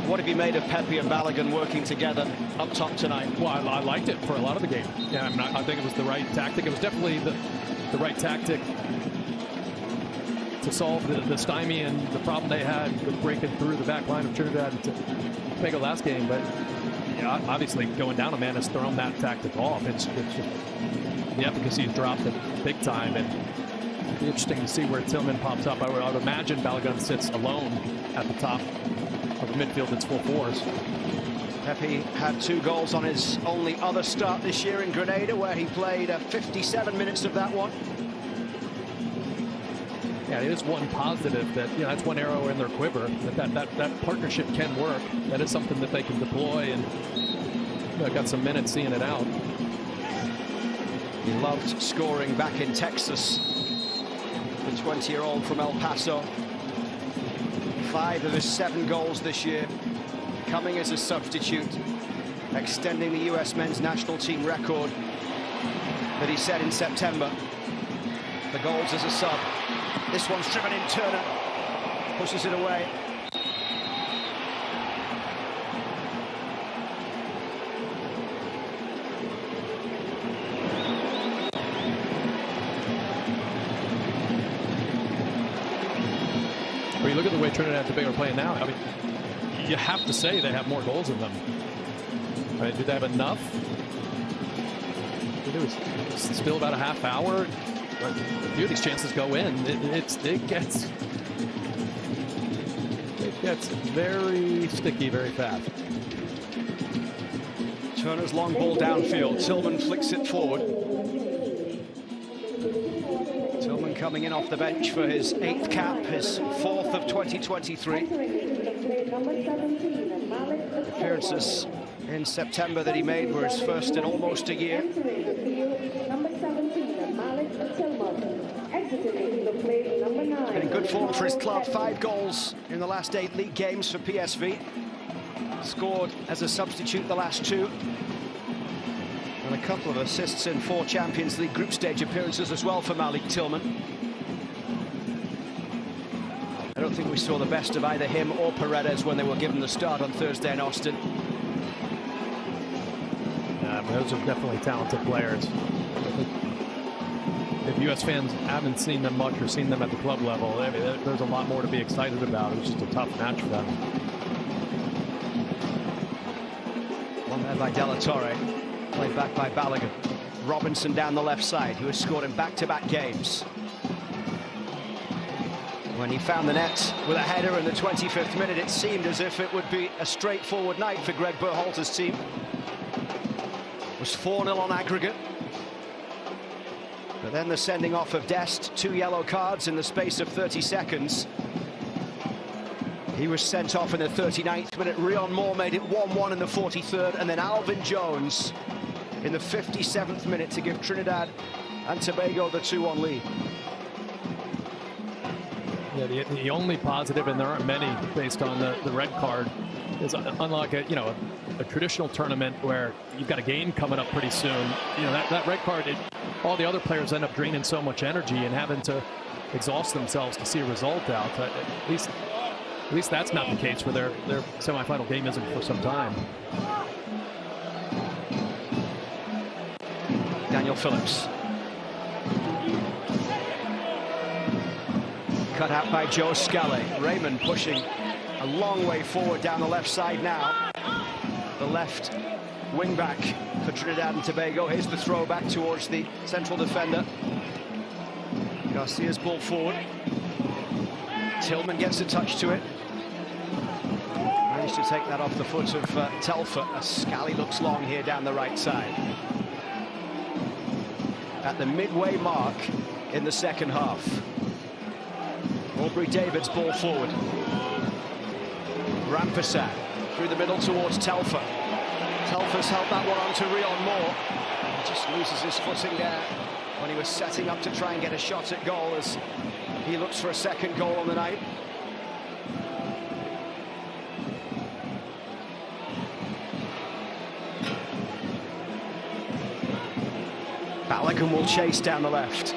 What have you made of Pepe and Balogun working together up top tonight? Well, I liked it for a lot of the game. Yeah, I think it was the right tactic. It was definitely the right tactic to solve the stymie and the problem they had with breaking through the back line of Trinidad and Tobago last game. But yeah, obviously going down a man has thrown that tactic off. It's just, the efficacy has dropped it big time, and it'll be interesting to see where Tillman pops up. I would imagine Balogun sits alone at the top of the midfield. It's full force. Pepe had 2 goals on his only other start this year in Grenada, where he played 57 minutes of that one. Yeah, it is one positive that, you know, that's one arrow in their quiver, that partnership can work. That is something that they can deploy, and you know, got some minutes seeing it out. He loved scoring back in Texas. The 20-year-old from El Paso. 5 of his 7 goals this year coming as a substitute, extending the US men's national team record that he set in September. The goals as a sub. This one's driven in. Turner pushes it away. Well, you look at the way Trinidad Tobago are playing now. I mean, you have to say they have more goals than them. Right? Did they have enough? It was still about a half hour. A few of these chances go in. It gets very sticky very fast. Turner's long ball downfield. Tillman flicks it forward. Tillman coming in off the bench for his 8th cap, his 4th of 2023. Appearances in September that he made were his first in almost a year. He's been in good form for his club. 5 goals in the last 8 league games for PSV. Scored as a substitute the last 2. And a couple of assists in 4 Champions League group stage appearances as well for Malik Tillman. I don't think we saw the best of either him or Paredes when they were given the start on Thursday in Austin. Those are definitely talented players. If U.S. fans haven't seen them much or seen them at the club level, I mean, there's a lot more to be excited about. It's just a tough match for them. One there by De La Torre, played back by Balogun. Robinson down the left side, who has scored in back-to-back games. When he found the net with a header in the 25th minute, it seemed as if it would be a straightforward night for Greg Berhalter's team. It was 4-0 on aggregate. But then the sending off of Dest, 2 yellow cards in the space of 30 seconds. He was sent off in the 39th minute. Rion Moore made it 1-1 in the 43rd, and then Alvin Jones in the 57th minute to give Trinidad and Tobago the 2-1 lead. Yeah, the only positive, and there aren't many based on the red card, is unlike a traditional tournament where you've got a game coming up pretty soon. You know, that red card, all the other players end up draining so much energy and having to exhaust themselves to see a result out. At least that's not the case for their semifinal game isn't for some time. Daniel Phillips. Cut out by Joe Scally. Raymond pushing a long way forward down the left side now. The left wing back for Trinidad and Tobago. Here's the throw back towards the central defender. Garcia's ball forward. Tillman gets a touch to it. Managed to take that off the foot of Telfer. Scally looks long here down the right side. At the midway mark in the second half. Aubrey David's ball forward. Rampersad through the middle towards Telfer. Telfer's held that one on to Rion Moore. He just loses his footing there when he was setting up to try and get a shot at goal as he looks for a second goal on the night. Balogun will chase down the left.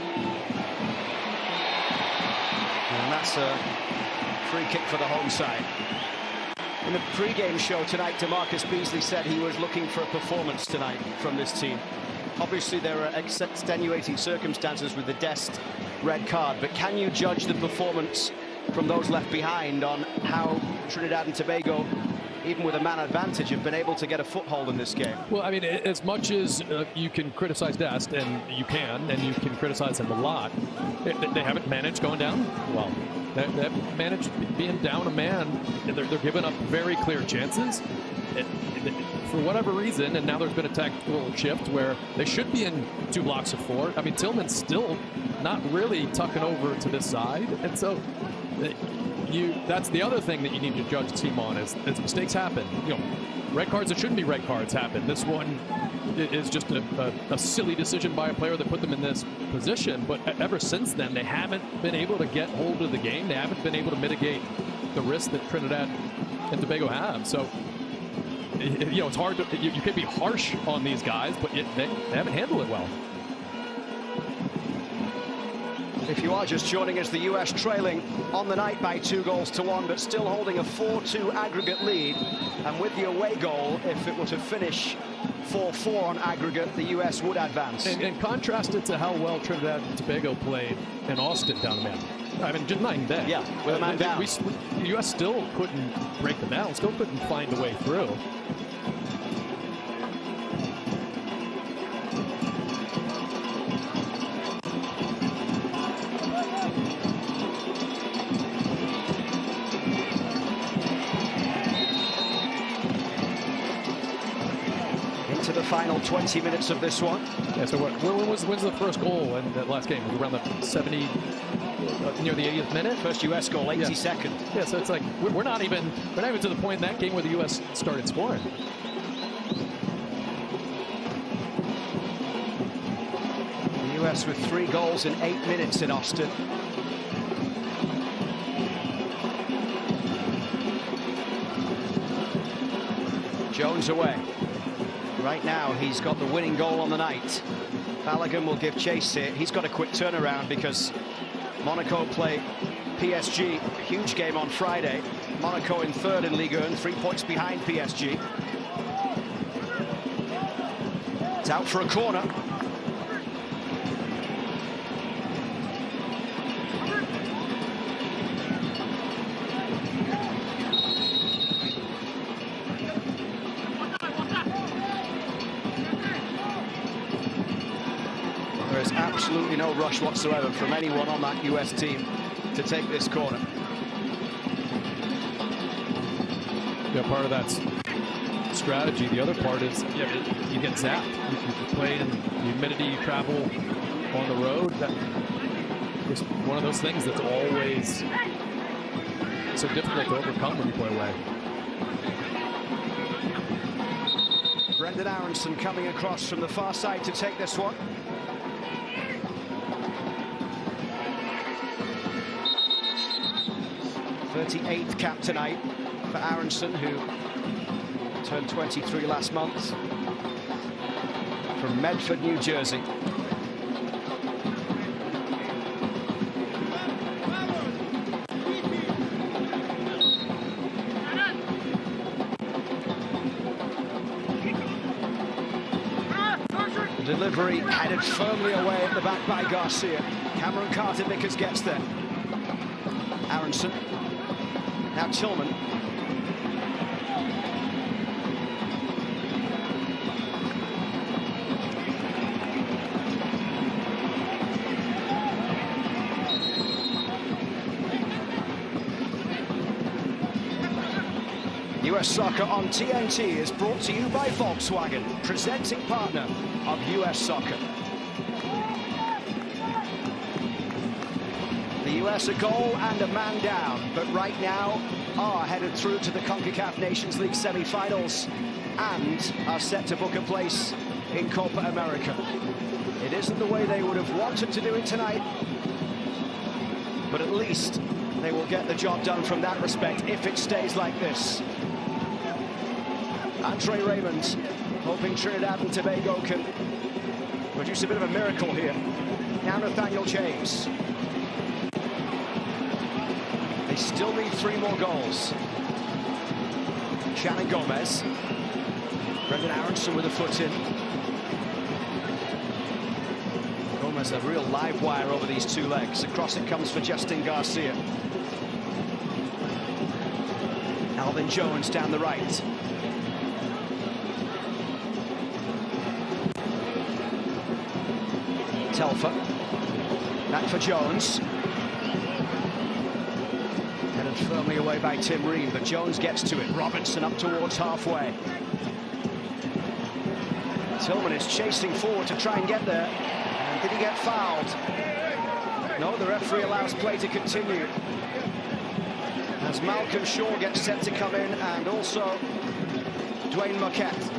And that's a free kick for the home side. In the pre-game show tonight, DeMarcus Beasley said he was looking for a performance tonight from this team. Obviously, there are extenuating circumstances with the Dest red card, but can you judge the performance from those left behind on how Trinidad and Tobago, even with a man advantage, have been able to get a foothold in this game? Well, I mean, as much as you can criticize Dest, and you can criticize him a lot, they haven't managed going down well. They haven't managed being down a man. They're giving up very clear chances. For whatever reason, and now there's been a tactical shift where they should be in 2 blocks of 4. I mean, Tillman's still not really tucking over to this side, and so that's the other thing that you need to judge the team on is mistakes happen. You know, red cards that shouldn't be red cards happen. This one is just a silly decision by a player that put them in this position, but ever since then they haven't been able to get hold of the game. They haven't been able to mitigate the risk that Trinidad and Tobago have. So you know, it's hard to, you can be harsh on these guys, but they haven't handled it well. If you are just joining us, the US trailing on the night by 2-1, but still holding a 4-2 aggregate lead. And with the away goal, if it were to finish 4-4 on aggregate, the US would advance. And contrast it to how well Trinidad and Tobago played in Austin down the man. I mean, just night and day. Yeah, with a man down. The U.S. still couldn't break them down, still couldn't find a way through. Into the final 20 minutes of this one. Yeah, so when's the first goal in that last game? Was it around the 70, near the 80th minute? First U.S. goal, 82nd. Yeah, so it's like we're not even to the point in that game where the U.S. started scoring. The U.S. with 3 goals in 8 minutes in Austin. Jones away. Right now, he's got the winning goal on the night. Balogun will give chase here. He's got a quick turnaround because Monaco play PSG. Huge game on Friday. Monaco in 3rd in Ligue 1, 3 points behind PSG. It's out for a corner. There's absolutely no rush whatsoever from anyone on that US team to take this corner. Yeah, part of that's strategy. The other part is you get zapped. You play in the humidity, you travel on the road. That's one of those things that's always so difficult to overcome when you play away. Brendan Aronson coming across from the far side to take this one. '38th cap tonight for Aronson, who turned 23 last month, from Medford, New Jersey. Delivery headed firmly away at the back by Garcia. Cameron Carter-Vickers gets there. Aronson. Now Tillman. US Soccer on TNT is brought to you by Volkswagen, presenting partner of US Soccer. less, a goal and a man down. But right now are headed through to the CONCACAF Nations League semi-finals and are set to book a place in Copa America. It isn't the way they would have wanted to do it tonight, but at least they will get the job done from that respect if it stays like this. Andre Raymond hoping Trinidad and Tobago can produce a bit of a miracle here. Now Nathaniel James. They still need 3 more goals. Shannon Gomez. Brendan Aronson with a foot in. Gomez a real live wire over these 2 legs. Across it comes for Justin Garcia. Alvin Jones down the right. Telfer. Back for Jones. Headed firmly away by Tim Ream, but Jones gets to it. Robinson up towards halfway. Tillman is chasing forward to try and get there. And did he get fouled? No, the referee allows play to continue. As Malcolm Shaw gets set to come in, and also Dwayne Marquette.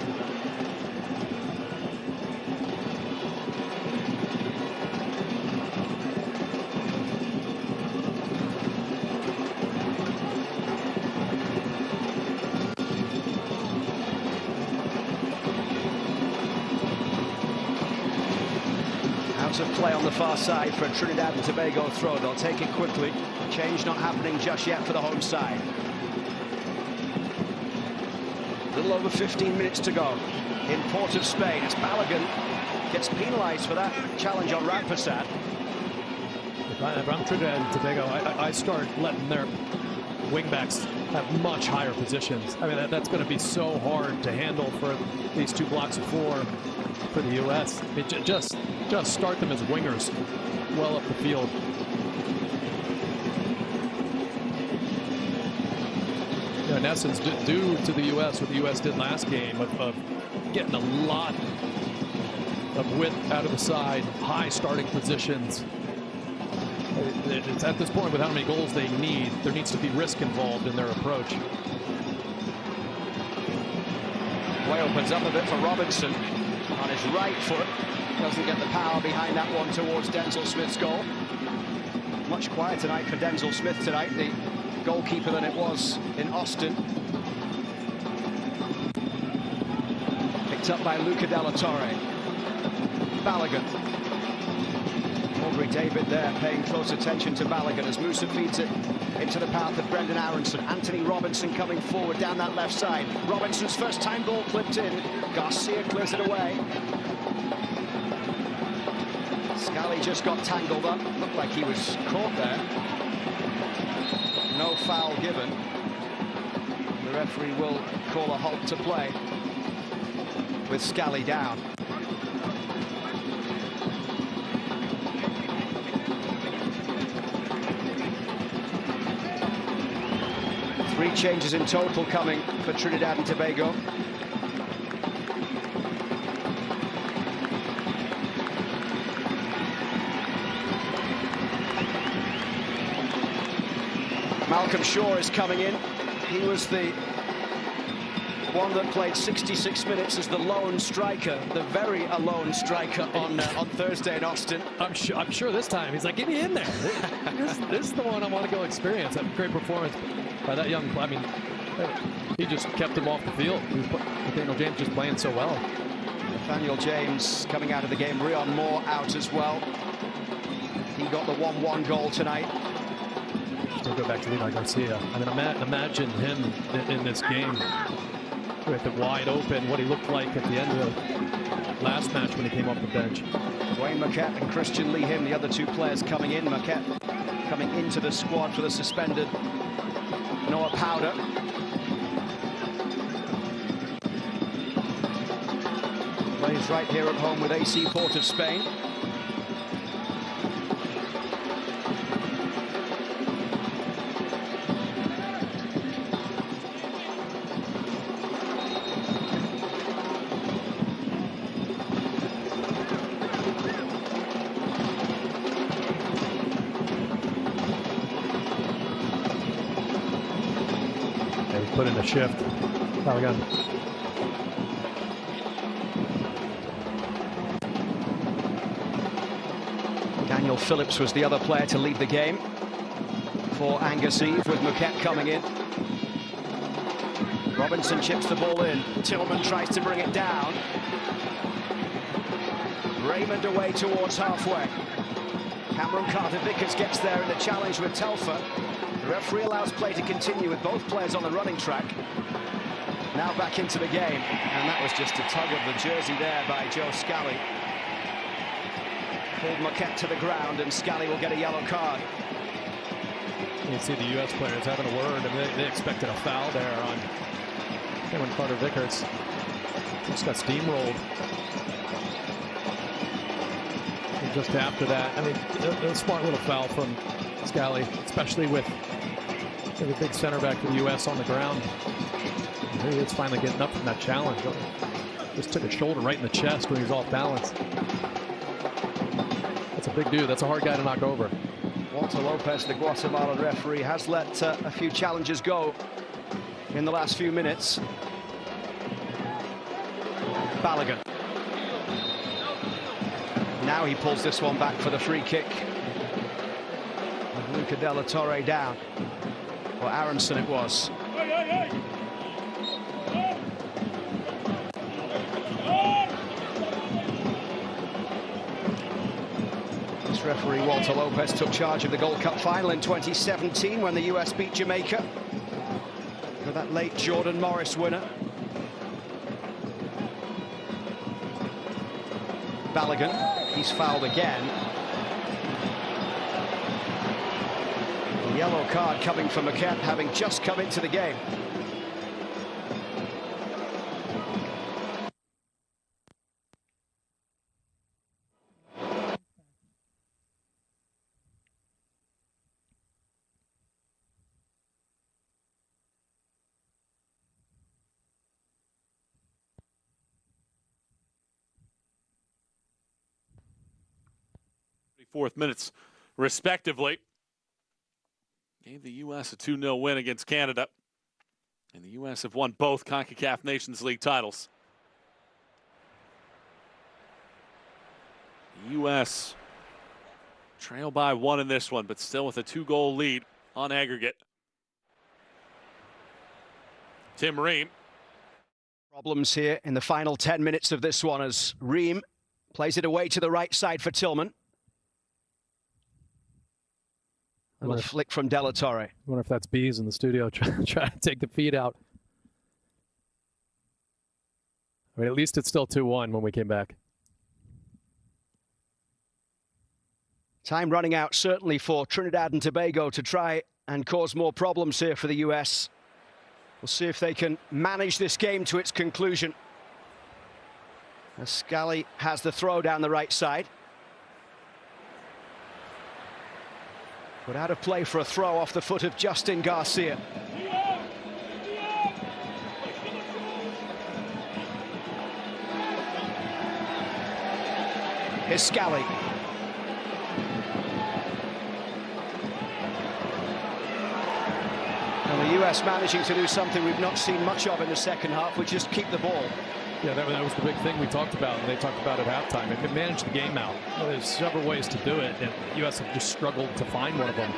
Of play on the far side for a Trinidad and Tobago throw. They'll take it quickly. Change not happening just yet for the home side. A little over 15 minutes to go in Port of Spain. As Balogun gets penalised for that challenge on Rampasad. If I'm Trinidad and Tobago, I start letting their wingbacks have much higher positions. I mean, that's going to be so hard to handle for these 2 blocks of 4 for the U.S. Just start them as wingers well up the field. Yeah, in essence, due to the U.S. what the U.S. did last game of getting a lot of width out of the side, high starting positions. It's at this point with how many goals they need, there needs to be risk involved in their approach. Play opens up a bit for Robinson on his right foot. Doesn't get the power behind that one towards Denzel Smith's goal. Much quieter night for Denzel Smith tonight, the goalkeeper, than it was in Austin. Picked up by Luca Della Torre. Balogun. Aubrey David there paying close attention to Balogun as Musa feeds it into the path of Brendan Aronson. Anthony Robinson coming forward down that left side. Robinson's first time ball clipped in. Garcia clears it away. Scally just got tangled up. Looked like he was caught there. No foul given. The referee will call a halt to play with Scally down. Three changes in total coming for Trinidad and Tobago. Malcolm Shaw is coming in. He was the one that played 66 minutes as the lone striker, the very alone striker on Thursday in Austin. I'm sure this time he's like, get me in there. This is the one I want to go experience. A great performance by that young. I mean, he just kept him off the field. Nathaniel James just playing so well. Nathaniel James coming out of the game. Rion Moore out as well. He got the 1-1 goal tonight. Still go back to Levi Garcia. I mean, imagine him in this game with it wide open, what he looked like at the end of the last match when he came off the bench. Dwayne Marquette and Christian Lee Him, the other two players coming in. Marquette coming into the squad for the suspended Noah Powder. Plays right here at home with AC Port of Spain. put in a shift. Balogun. Daniel Phillips was the other player to lead the game for Angus Eve, with Muquette coming in. Robinson chips the ball in. Tillman tries to bring it down. Raymond away towards halfway. Cameron Carter-Vickers gets there in the challenge with Telfer. The referee allows play to continue with both players on the running track. Now back into the game, and that was just a tug of the jersey there by Joe Scally. Pulled Muquette to the ground, and Scally will get a yellow card. You see the U.S. players having a word, and they expected a foul there on Cameron Carter-Vickers. Just got steamrolled. And just after that, I mean, a smart little foul from Scally, especially with the big center back for the U.S. on the ground. And he is finally getting up from that challenge. Just took a shoulder right in the chest when he was off balance. That's a big dude. That's a hard guy to knock over. Walter Lopez, the Guatemalan referee, has let a few challenges go in the last few minutes. Balogun. Now he pulls this one back for the free kick. With Luca Della Torre down. Or Aronson it was. Referee Walter Lopez took charge of the Gold Cup final in 2017 when the US beat Jamaica for that late Jordan Morris winner. Balogun, he's fouled again. A yellow card coming for Muquette, having just come into the game. Fourth minutes, respectively. Gave the U.S. a 2-0 win against Canada. And the U.S. have won both CONCACAF Nations League titles. The U.S. trail by 1 in this one, but still with a 2-goal lead on aggregate. Tim Ream. Problems here in the final 10 minutes of this one as Ream plays it away to the right side for Tillman. A little flick from Della Torre. I wonder if that's Bees in the studio trying to take the feed out. I mean, at least it's still 2-1 when we came back. Time running out, certainly, for Trinidad and Tobago to try and cause more problems here for the US. We'll see if they can manage this game to its conclusion. As Scally has the throw down the right side. Put out of play for a throw off the foot of Justin Garcia. Here's Scally. And the US managing to do something we've not seen much of in the second half, which is keep the ball. Yeah, that was the big thing we talked about, and they talked about at halftime. It managed the game out. Well, there's several ways to do it, and the U.S. have just struggled to find one of them.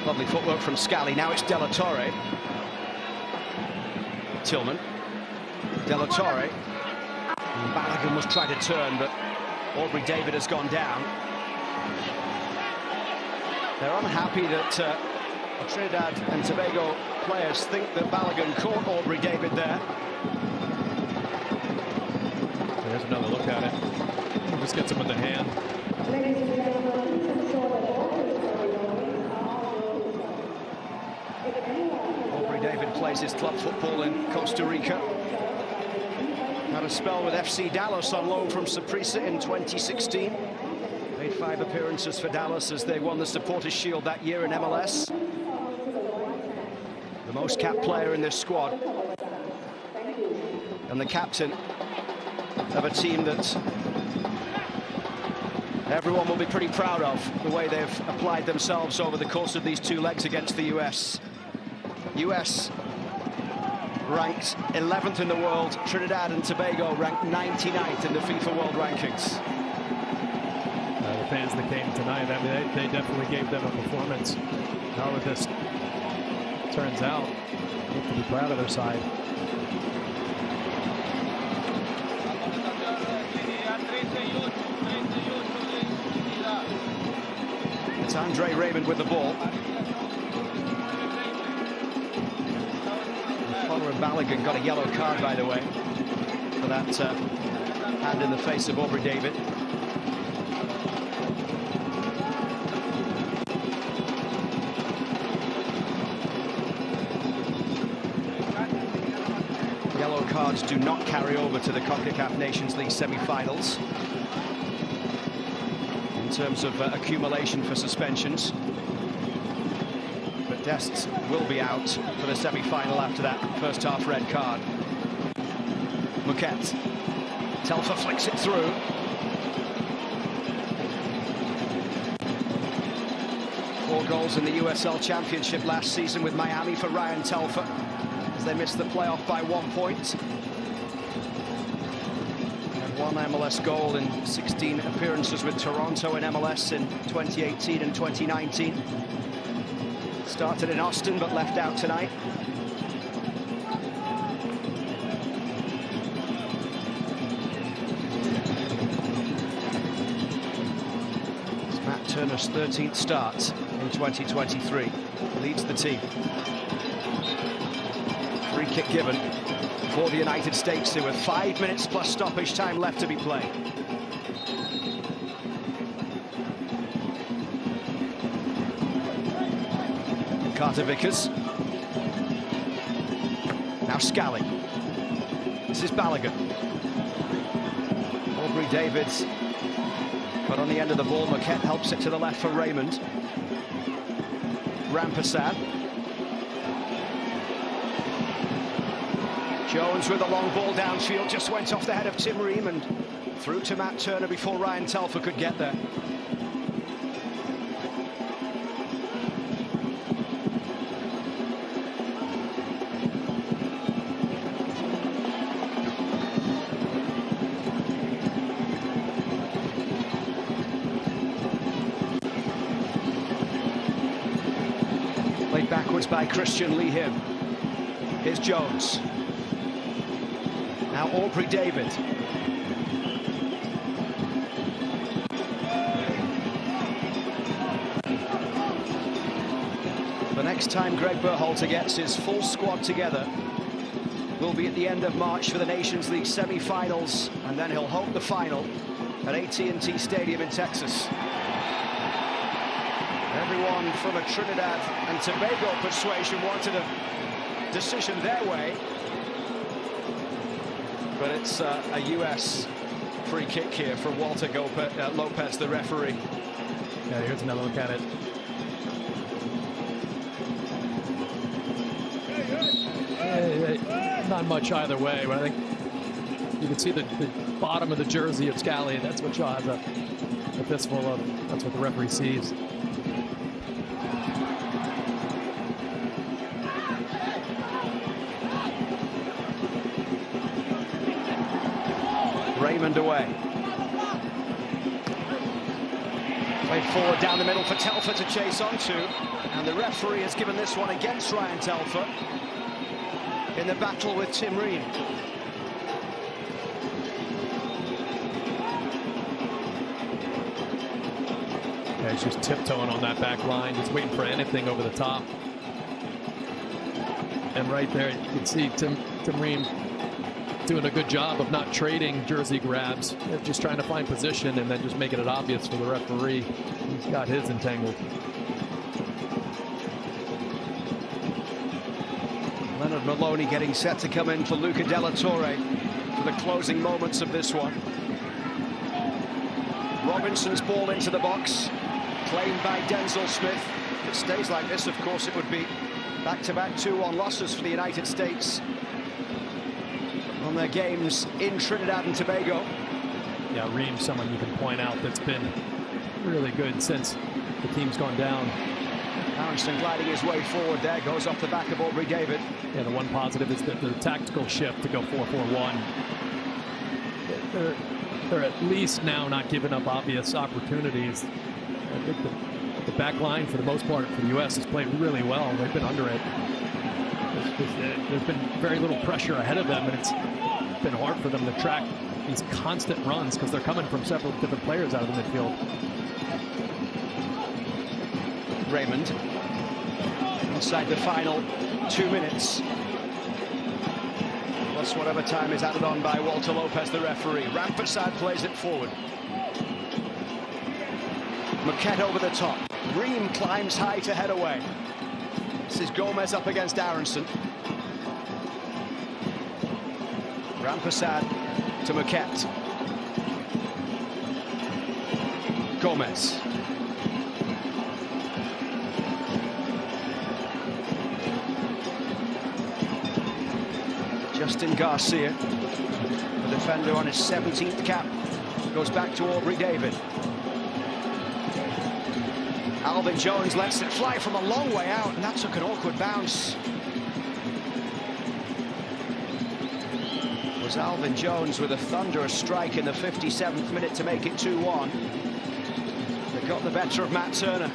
Lovely footwork from Scally. Now it's Della Torre. Tillman. Della Torre. Balogun was trying to turn, but Aubrey David has gone down. They're unhappy that Trinidad and Tobago players think that Balogun caught Aubrey David there. There's another look at it. He just gets him with the hand. Aubrey David plays his club football in Costa Rica. Had a spell with FC Dallas on loan from Saprissa in 2016. Made 5 appearances for Dallas as they won the Supporters' Shield that year in MLS. The most capped player in this squad. And the captain of a team that Everyone will be pretty proud of the way they've applied themselves over the course of these 2 legs against the US. US ranked 11th in the world. Trinidad and Tobago ranked 99th in the FIFA World Rankings. The fans that came tonight, I mean, they definitely gave them a performance. However this turns out, they have to be proud of their side. It's Andre Raymond with the ball. Follower Balogun got a yellow card, by the way, for that hand in the face of Aubrey David. Yellow cards do not carry over to the CONCACAF Nations League semi-finals in terms of accumulation for suspensions. But Dest will be out for the semi-final after that first half red card. Muquet. Telfer flicks it through. Four goals in the USL Championship last season with Miami for Ryan Telfer as they missed the playoff by 1 point. And 1 MLS goal in 16 appearances with Toronto in MLS in 2018 and 2019. Started in Austin but left out tonight. It's Matt Turner's 13th start in 2023. Leads the team. Free kick given for the United States. There were 5 minutes plus stoppage time left to be played. Carter Vickers. Now Scally. This is Balogun. Aubrey Davids. But on the end of the ball, Muquet helps it to the left for Raymond. Rampasad. Jones with a long ball downfield, just went off the head of Tim Ream and through to Matt Turner before Ryan Telfer could get there. Played backwards by Christian Lee Him. Here's Jones. Now Aubrey David. The next time Greg Berhalter gets his full squad together will be at the end of March for the Nations League semi-finals, and then he'll hold the final at AT&T Stadium in Texas. Everyone from a Trinidad and Tobago persuasion wanted a decision their way. But it's a US free kick here from Walter Lopez, the referee. Yeah, here's another look at it. Not much either way, but I think you can see the bottom of the jersey of Scally. That's what Shaw has a fistful of. That's what the referee sees. Raymond away. Played forward down the middle for Telfer to chase onto, and the referee has given this one against Ryan Telfer in the battle with Tim Ream. Yeah, he's just tiptoeing on that back line, just waiting for anything over the top. And right there, you can see Tim Ream doing a good job of not trading jersey grabs, just trying to find position and then just making it obvious for the referee. He's got his entangled. Leonard Maloney getting set to come in for Luca Della Torre for the closing moments of this one. Robinson's ball into the box, claimed by Denzel Smith. If it stays like this, of course, it would be back-to-back 2-1 losses for the United States on their games in Trinidad and Tobago. yeah, Ream, someone you can point out that's been really good since the team's gone down. Aronson gliding his way forward there, goes off the back of Aubrey David. Yeah, the one positive is the tactical shift to go 4-4-1. They're at least now not giving up obvious opportunities. I think the back line, for the most part, for the U.S. has played really well. They've been under it. There's been very little pressure ahead of them, and it's been hard for them to track these constant runs because they're coming from several different players out of the midfield. Raymond inside the final 2 minutes. Plus whatever time is added on by Walter Lopez, the referee. Rampersad plays it forward. Marquette over the top. Ream climbs high to head away. This is Gomez up against Aronson. Rampersad to Marquette. Gomez. Justin Garcia, the defender on his 17th cap, goes back to Aubrey David. Alvin Jones lets it fly from a long way out, and that took an awkward bounce. It was Alvin Jones with a thunderous strike in the 57th minute to make it 2-1. They got the better of Matt Turner.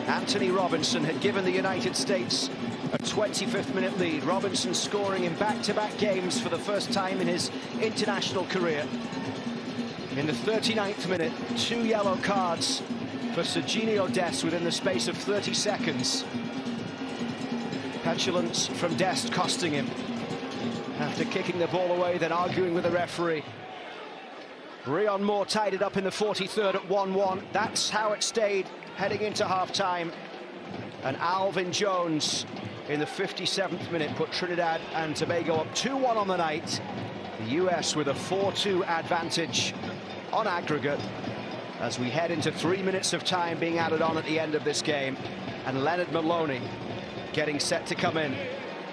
Anthony Robinson had given the United States a 25th minute lead. Robinson scoring in back-to-back games for the first time in his international career. In the 39th minute, 2 yellow cards for Serginho Dest within the space of 30 seconds. Petulance from Dest costing him after kicking the ball away, then arguing with the referee. Rion Moore tied it up in the 43rd at 1-1. That's how it stayed heading into half-time. And Alvin Jones in the 57th minute put Trinidad and Tobago up 2-1 on the night. The US with a 4-2 advantage on aggregate as we head into 3 minutes of time being added on at the end of this game. And Leonard Maloney getting set to come in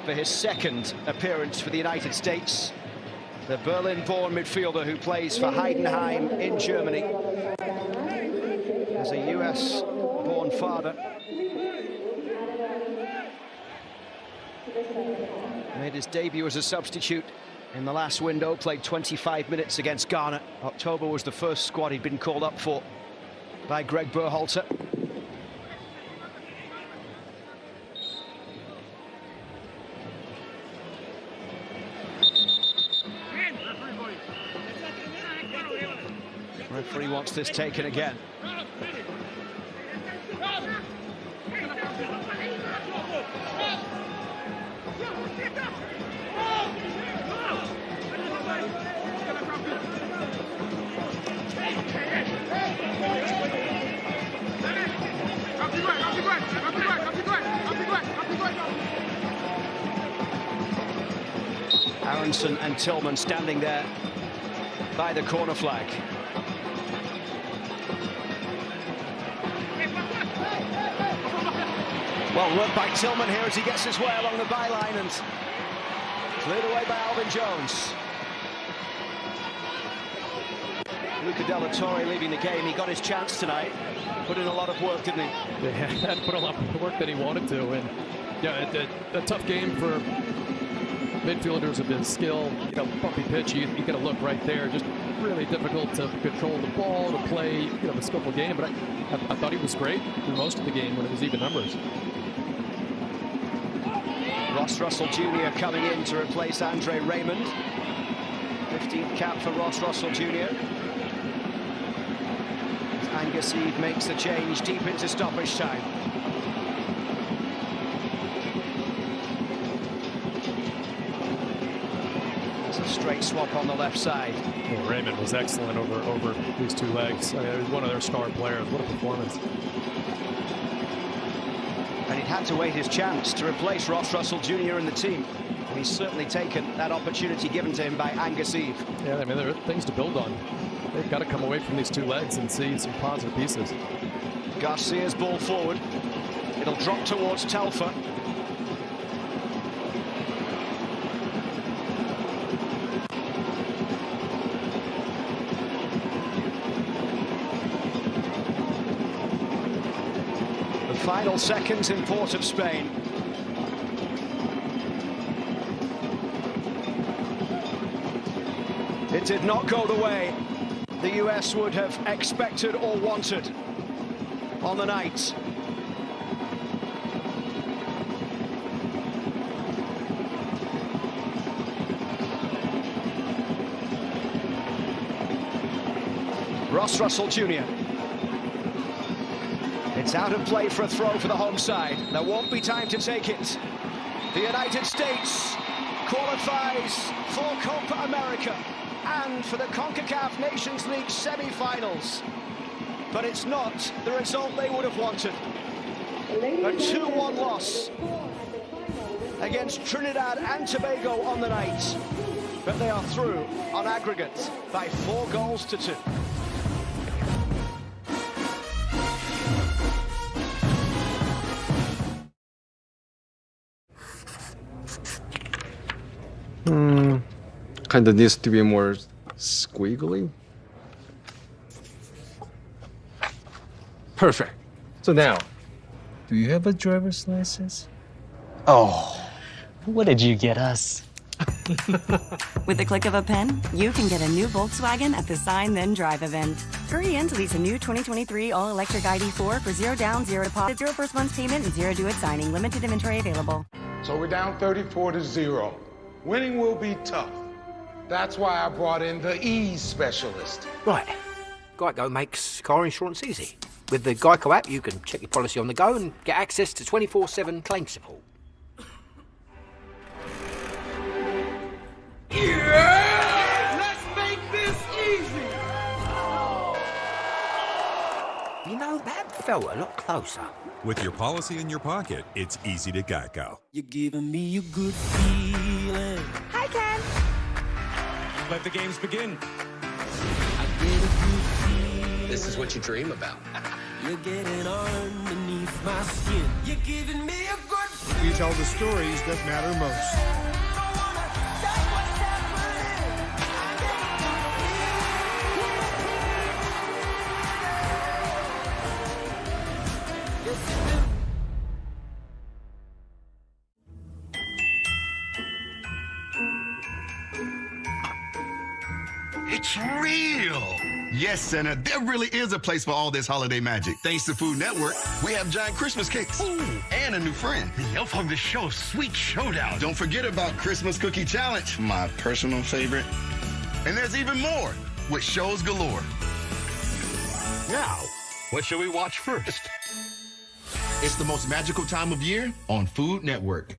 for his second appearance for the United States. The Berlin-born midfielder who plays for Heidenheim in Germany. As a US-born father. Made his debut as a substitute in the last window, played 25 minutes against Ghana. October was the first squad he'd been called up for by Greg Berhalter. Referee wants this taken again. Aronson and Tillman standing there by the corner flag. Well worked by Tillman here as he gets his way along the byline and cleared away by Alvin Jones. Luca Della Torre leaving the game. He got his chance tonight. Put in a lot of work, didn't he? Yeah, he had put a lot of work that he wanted to. And yeah, a tough game for midfielders of his skill. You know, bumpy pitch, you got to look right there. Just really difficult to control the ball, to play, you know, a skillful game. But I thought he was great through most of the game when it was even numbers. Ross Russell Jr. coming in to replace Andre Raymond. 15th cap for Ross Russell Jr. Angus Eve makes the change deep into stoppage time. It's a straight swap on the left side. Well, Raymond was excellent over these two legs. He was one of their star players. What a performance. And he'd had to wait his chance to replace Ross Russell Jr. in the team. And he's certainly taken that opportunity given to him by Angus Eve. Yeah, I mean, there are things to build on. They've got to come away from these two legs and see some positive pieces. Garcia's ball forward. It'll drop towards Telfer. final seconds in Port of Spain. It did not go the way the US would have expected or wanted on the night. Ross Russell Jr. It's out of play for a throw for the home side. There won't be time to take it. The United States qualifies for Copa America and for the CONCACAF Nations League semi-finals. But it's not the result they would have wanted. A 2-1 loss against Trinidad and Tobago on the night. But they are through on aggregate by 4 goals to 2. Kind of needs to be more squiggly. Perfect. So now, do you have a driver's license? Oh, what did you get us? With the click of a pen, you can get a new Volkswagen at the Sign Then Drive event. Hurry in to lease a new 2023 all-electric ID4 for 0 down, 0 deposit, 0 first month's payment, and 0 due at signing. Limited inventory available. So we're down 34-0. Winning will be tough. That's why I brought in the ease specialist. Right. Geico makes car insurance easy. With the Geico app, you can check your policy on the go and get access to 24/7 claim support. Yeah! Let's make this easy! You know, that felt a lot closer. With your policy in your pocket, it's easy to Geico. You're giving me a good feeling. Hi, Ken. Let the games begin. This is what you dream about. You're getting underneath my skin. You're giving me a good feeling. We tell the stories that matter most. It's real! Yes, Santa, there really is a place for all this holiday magic. Thanks to Food Network, we have giant Christmas cakes. Ooh. And a new friend. The elf on the shelf Sweet Showdown. Don't forget about Christmas Cookie Challenge, my personal favorite. And there's even more, with shows galore. Now, what shall we watch first? It's the most magical time of year on Food Network.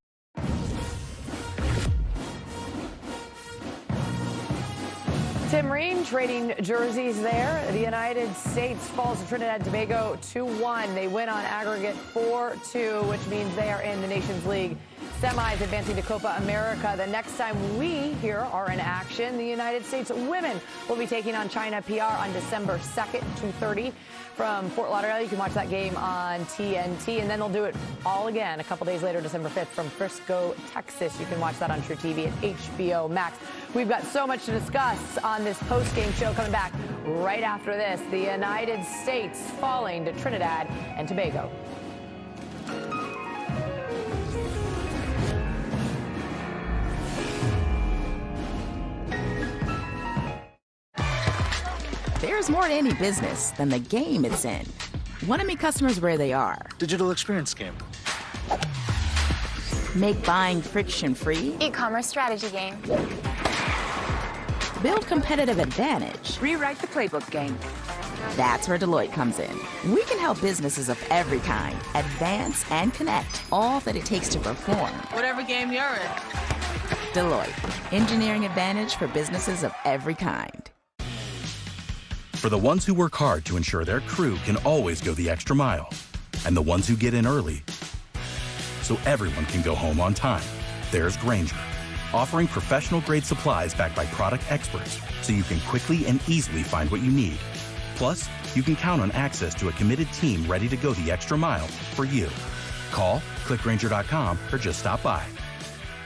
Tim Ream trading jerseys there. The United States falls to Trinidad and Tobago 2-1. They win on aggregate 4-2, which means they are in the Nations League semis, advancing to Copa America. The next time we here are in action, the United States women will be taking on China PR on December 2nd, 2:30 from Fort Lauderdale. You can watch that game on TNT, and then they'll do it all again a couple days later, December 5th, from Frisco, Texas. You can watch that on True TV and HBO Max. We've got so much to discuss on this post-game show coming back right after this. The United States falling to Trinidad and Tobago. There's more to any business than the game it's in. Want to meet customers where they are. Digital experience game. Make buying friction-free. E-commerce strategy game. Build competitive advantage. Rewrite the playbook game. That's where Deloitte comes in. We can help businesses of every kind advance and connect all that it takes to perform. Whatever game you're in. Deloitte, engineering advantage for businesses of every kind. For the ones who work hard to ensure their crew can always go the extra mile, and the ones who get in early so everyone can go home on time, there's Grainger, offering professional-grade supplies backed by product experts so you can quickly and easily find what you need. Plus, you can count on access to a committed team ready to go the extra mile for you. Call, click Grainger.com, or just stop by.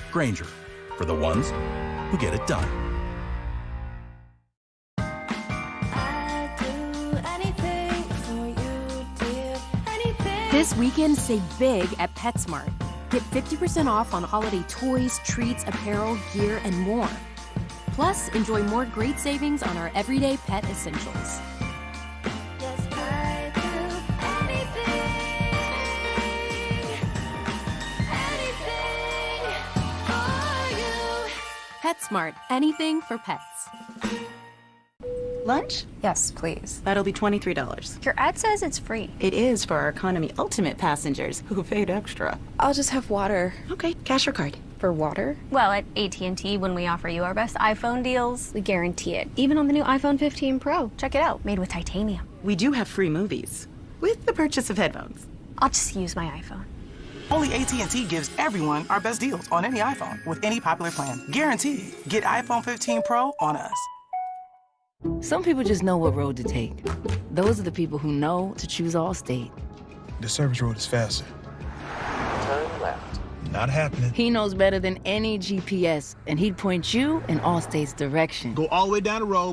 Grainger, for the ones who get it done. This weekend, save big at PetSmart. Get 50% off on holiday toys, treats, apparel, gear, and more. Plus, enjoy more great savings on our everyday pet essentials. PetSmart, anything for pets. Lunch? Yes, please. That'll be $23. Your ad says it's free. It is for our Economy Ultimate passengers who paid extra. I'll just have water. Okay, cash or card? For water? Well, at AT&T, when we offer you our best iPhone deals, we guarantee it. Even on the new iPhone 15 Pro. Check it out, made with titanium. We do have free movies, with the purchase of headphones. I'll just use my iPhone. Only AT&T gives everyone our best deals on any iPhone with any popular plan. Guaranteed. Get iPhone 15 Pro on us. Some people just know what road to take. Those are the people who know to choose Allstate. The service road is faster. Turn left. Not happening. He knows better than any GPS, and he'd point you in Allstate's direction. Go all the way down the road,